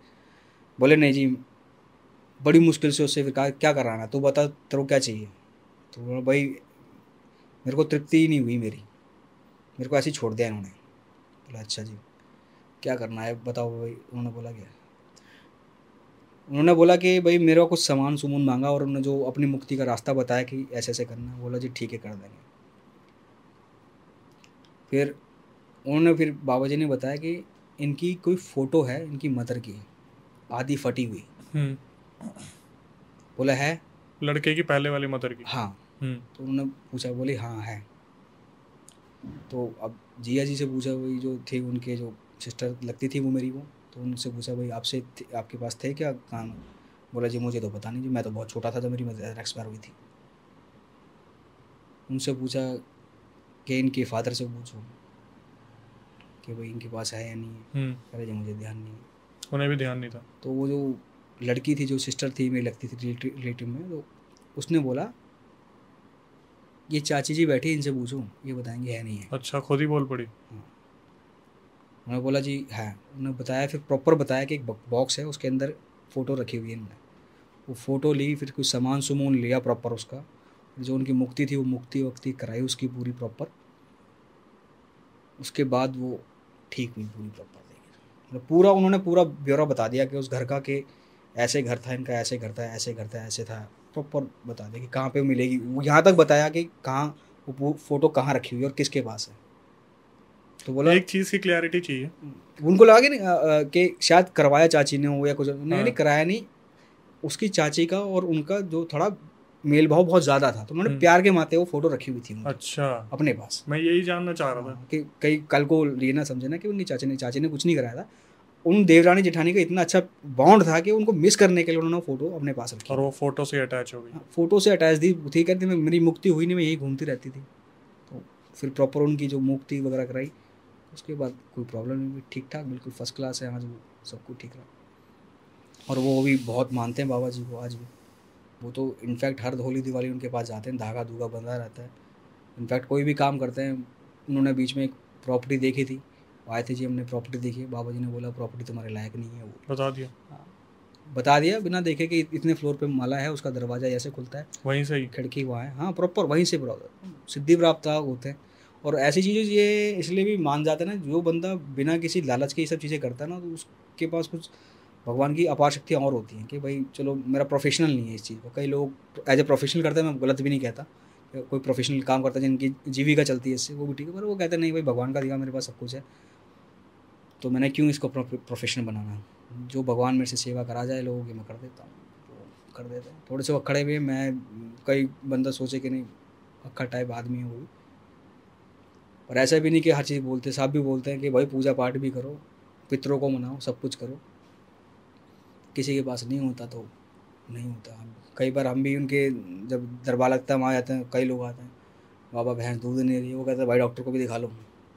बोले नहीं जी बड़ी मुश्किल से उससे फिर कहा क्या कराना, तू बता तेरे को क्या चाहिए। तो बोला भाई मेरे को तृप्ति ही नहीं हुई मेरी, मेरे को ऐसे ही छोड़ दिया इन्होंने। बोला अच्छा जी क्या करना है बताओ भाई। उन्होंने बोला कि भाई मेरे को कुछ सामान सुमून मांगा और उन्होंने जो अपनी मुक्ति का रास्ता बताया कि ऐसे ऐसे करना है। बोला जी ठीक है कर देंगे। फिर उन्होंने फिर बाबा जी ने बताया कि इनकी कोई फ़ोटो है इनकी मदर की आधी फटी हुई। बोला है लड़के की पहले वाली मदर की? हाँ। तो उन्होंने पूछा, बोले हाँ है। तो अब जिया जी से पूछा, वही जो थे उनके जो सिस्टर लगती थी वो मेरी वो, तो उनसे पूछा भाई आपसे आपके पास थे क्या काम। बोला जी मुझे तो पता नहीं जी, मैं तो बहुत छोटा था जब मेरी मदर एक्सपायर हुई थी। उनसे पूछा कि इनके फादर से पूछो कि भाई इनके पास है या नहीं है। कह रहे जी मुझे ध्यान नहीं है। उन्हें भी ध्यान नहीं था। तो वो जो लड़की थी जो सिस्टर थी मेरी लगती थी रिलेटिव में, तो उसने बोला ये चाची जी बैठी इनसे पूछो ये बताएंगे है नहीं है। अच्छा, खुद ही बोल पड़ी? हाँ। उन्होंने बोला जी है। उन्होंने बताया, फिर प्रॉपर बताया कि एक बॉक्स है उसके अंदर फ़ोटो रखी हुई है इन्होंने। वो फ़ोटो ली, फिर कुछ सामान सुमून लिया प्रॉपर उसका, जो उनकी मुक्ति थी वो मुक्ति वक्ति कराई उसकी पूरी प्रॉपर। उसके बाद वो ठीक हुई पूरी प्रॉपर। मतलब पूरा उन्होंने पूरा ब्यौरा बता दिया कि उस घर का कि ऐसे घर था इनका, ऐसे घर था, ऐसे घर था, ऐसे था, प्रॉपर बता दिया कि कहाँ पे मिलेगी। वो यहाँ तक बताया कि कहाँ वो फ़ोटो कहाँ रखी हुई है और किसके पास है। तो बोला एक चीज़ की क्लैरिटी चाहिए उनको लगा कि शायद करवाया चाची ने हो या कुछ। नहीं नहीं कराया नहीं। उसकी चाची का और उनका जो थोड़ा मेल भाव बहुत ज़्यादा था, तो उन्होंने प्यार के माते वो फ़ोटो रखी हुई थी अच्छा अपने पास। मैं यही जानना चाह रहा था कि कई कल को ये ना समझे ना कि उनकी चाची ने कुछ नहीं कराया था। उन देवरानी जेठानी का इतना अच्छा बॉन्ड था कि उनको मिस करने के लिए उन्होंने फ़ोटो अपने पास रखी। और वो फ़ोटो से अटैच हो गई? फ़ोटो से अटैच थी। कहती मेरी मुक्ति हुई नहीं, मैं यही घूमती रहती थी। तो फिर प्रॉपर उनकी जो मुक्ति वगैरह कराई, उसके बाद कोई प्रॉब्लम नहीं हुई, ठीक ठाक बिल्कुल फर्स्ट क्लास है आज वो, सब कुछ ठीक रहा। और वो भी बहुत मानते हैं बाबा जी को आज भी। वो तो इनफैक्ट हर होली दिवाली उनके पास जाते हैं, धागा धूगा बंधा रहता है। इनफैक्ट कोई भी काम करते हैं। उन्होंने बीच में एक प्रॉपर्टी देखी थी, आए थे जी हमने प्रॉपर्टी देखी, बाबा जी ने बोला प्रॉपर्टी तुम्हारे लायक नहीं है। वो बता दिया? हाँ, बता दिया बिना देखे कि इतने फ्लोर पे माला है, उसका दरवाज़ा ऐसे खुलता है, वहीं से ही खिड़की वहाँ है। हाँ प्रॉपर वहीं से सिद्धि प्राप्त होते हैं। और ऐसी चीज़ें ये इसलिए भी मान जाते हैं ना, जो बंदा बिना किसी लालच के ये सब चीज़ें करता है ना, तो उसके पास कुछ भगवान की अपार शक्तियाँ और होती हैं कि भाई चलो मेरा प्रोफेशनल नहीं है इस चीज़ को। कई लोग एज ए प्रोफेशनल करते हैं, मैं गलत भी नहीं कहता, कोई प्रोफेशनल काम करता है जिनकी जीविका चलती है इससे, वो भी ठीक है, पर वो कहते हैं नहीं भाई भगवान का दिया मेरे पास सब कुछ है, तो मैंने क्यों इसको प्रोफेशनल बनाना। जो भगवान मेरे से सेवा करा जाए लोगों की मैं कर देता हूँ, तो कर देते हैं। थोड़े से अखड़े भी मैं, कई बंदा सोचे कि नहीं अक्खड़ टाइप आदमी है वो भी, और ऐसा भी नहीं कि हर चीज़ बोलते, साहब भी बोलते हैं कि भाई पूजा पाठ भी करो, पितरों को मनाओ, सब कुछ करो। किसी के पास नहीं होता तो नहीं होता। कई बार हम भी उनके जब दरबार लगता है वहाँ जाते हैं, कई लोग आते हैं, बाबा भैंस दूध नहीं रही, वो कहते हैं भाई डॉक्टर को भी दिखा लो।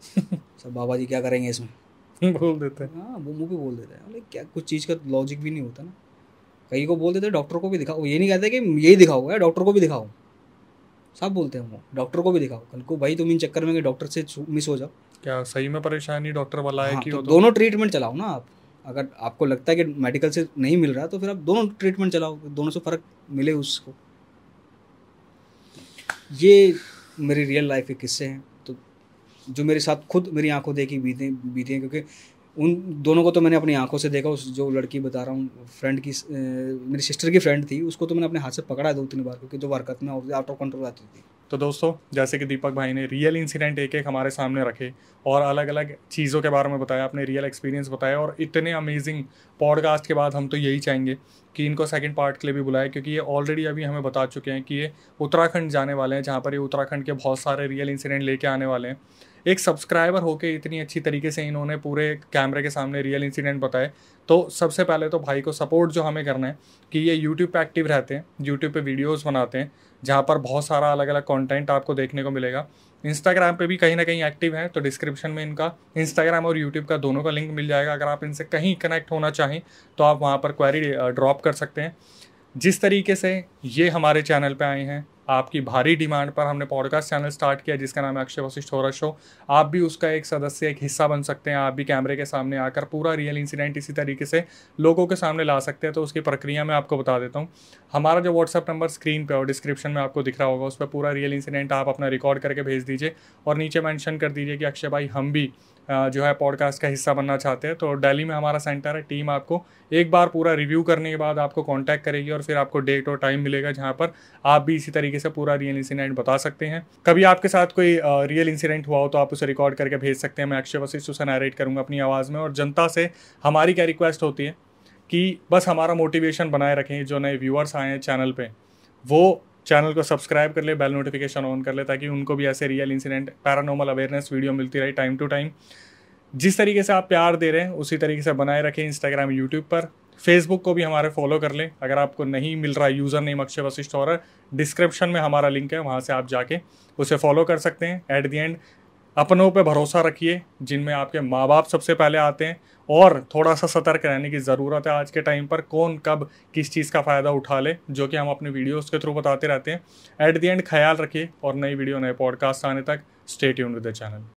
सब बाबा जी क्या करेंगे इसमें, बोल देते हैं। हाँ वो मुँह पे बोल देते हैं, क्या कुछ चीज़ का लॉजिक भी नहीं होता ना। कई को बोल देते हैं डॉक्टर को भी दिखाओ, ये नहीं कहते कि यही दिखाओ, डॉक्टर को भी दिखाओ। सब बोलते हैं वो डॉक्टर को भी दिखाओ, कल को भाई तुम इन चक्कर में कि डॉक्टर से मिस हो जाओ। क्या सही में परेशानी डॉक्टर वाला है हाँ, कि तो हो तो दोनों ट्रीटमेंट चलाओ ना आप। अगर आपको लगता है कि मेडिकल से नहीं मिल रहा तो फिर आप दोनों ट्रीटमेंट चलाओ, दोनों से फ़र्क मिले उसको। ये मेरी रियल लाइफ के किस्से हैं, तो जो मेरे साथ खुद मेरी आंखों देखी बीते हैं, क्योंकि उन दोनों को तो मैंने अपनी आंखों से देखा। उस जो लड़की बता रहा हूँ फ्रेंड की, मेरी सिस्टर की फ्रेंड थी, उसको तो मैंने अपने हाथ से पकड़ा है 2-3 बार, क्योंकि जो हरकत में आउट ऑफ कंट्रोल आती थी। तो दोस्तों जैसे कि दीपक भाई ने रियल इंसिडेंट एक एक हमारे सामने रखे और अलग अलग चीज़ों के बारे में बताया, अपने रियल एक्सपीरियंस बताया, और इतने अमेजिंग पॉडकास्ट के बाद हम तो यही चाहेंगे कि इनको सेकंड पार्ट के लिए भी बुलाएं, क्योंकि ये ऑलरेडी अभी हमें बता चुके हैं कि ये उत्तराखंड जाने वाले हैं, जहाँ पर ये उत्तराखंड के बहुत सारे रियल इंसिडेंट लेके आने वाले हैं। एक सब्सक्राइबर होके इतनी अच्छी तरीके से इन्होंने पूरे कैमरे के सामने रियल इंसिडेंट बताए, तो सबसे पहले तो भाई को सपोर्ट जो हमें करना है कि ये यूट्यूब पे एक्टिव रहते हैं, यूट्यूब पे वीडियोस बनाते हैं, जहाँ पर बहुत सारा अलग अलग कंटेंट आपको देखने को मिलेगा। इंस्टाग्राम पे भी कहीं ना कहीं एक्टिव है, तो डिस्क्रिप्शन में इनका इंस्टाग्राम और यूट्यूब का दोनों का लिंक मिल जाएगा। अगर आप इनसे कहीं कनेक्ट होना चाहें तो आप वहाँ पर क्वेरी ड्रॉप कर सकते हैं। जिस तरीके से ये हमारे चैनल पे आए हैं, आपकी भारी डिमांड पर हमने पॉडकास्ट चैनल स्टार्ट किया जिसका नाम है अक्षय वशिष्ठ हॉरर शो। आप भी उसका एक सदस्य, एक हिस्सा बन सकते हैं। आप भी कैमरे के सामने आकर पूरा रियल इंसिडेंट इसी तरीके से लोगों के सामने ला सकते हैं। तो उसकी प्रक्रिया मैं आपको बता देता हूँ। हमारा जो व्हाट्सअप नंबर स्क्रीन पे और डिस्क्रिप्शन में आपको दिख रहा होगा, उस पर पूरा रियल इंसिडेंट आप अपना रिकॉर्ड करके भेज दीजिए और नीचे मेंशन कर दीजिए कि अक्षय भाई हम भी जो है पॉडकास्ट का हिस्सा बनना चाहते हैं। तो दिल्ली में हमारा सेंटर है। टीम आपको एक बार पूरा रिव्यू करने के बाद आपको कांटेक्ट करेगी और फिर आपको डेट और टाइम मिलेगा जहां पर आप भी इसी तरीके से पूरा रियल इंसिडेंट बता सकते हैं। कभी आपके साथ कोई रियल इंसिडेंट हुआ हो तो आप उसे रिकॉर्ड करके भेज सकते हैं। मैं अक्षय वशिष्ठ उसे नरेट करूँगा अपनी आवाज़ में। और जनता से हमारी क्या रिक्वेस्ट होती है कि बस हमारा मोटिवेशन बनाए रखें। जो नए व्यूअर्स आए हैं चैनल पर, वो चैनल को सब्सक्राइब कर ले, बेल नोटिफिकेशन ऑन कर ले, ताकि उनको भी ऐसे real incident, paranormal awareness video मिलती रहे टाइम टू टाइम। जिस तरीके से आप प्यार दे रहे हैं उसी तरीके से बनाए रखें। इंस्टाग्राम, यूट्यूब पर, फेसबुक को भी हमारे फॉलो कर लें। अगर आपको नहीं मिल रहा user name Akshay Vashishtha horror, description में हमारा लिंक है, वहाँ से आप जाके उसे फॉलो कर सकते हैं। एट द एंड अपनों पे भरोसा रखिए, जिनमें आपके माँ बाप सबसे पहले आते हैं। और थोड़ा सा सतर्क रहने की ज़रूरत है आज के टाइम पर, कौन कब किस चीज़ का फ़ायदा उठा ले, जो कि हम अपने वीडियोस के थ्रू बताते रहते हैं। एट द एंड ख्याल रखिए और नई वीडियो, नए पॉडकास्ट आने तक stay tuned with the channel.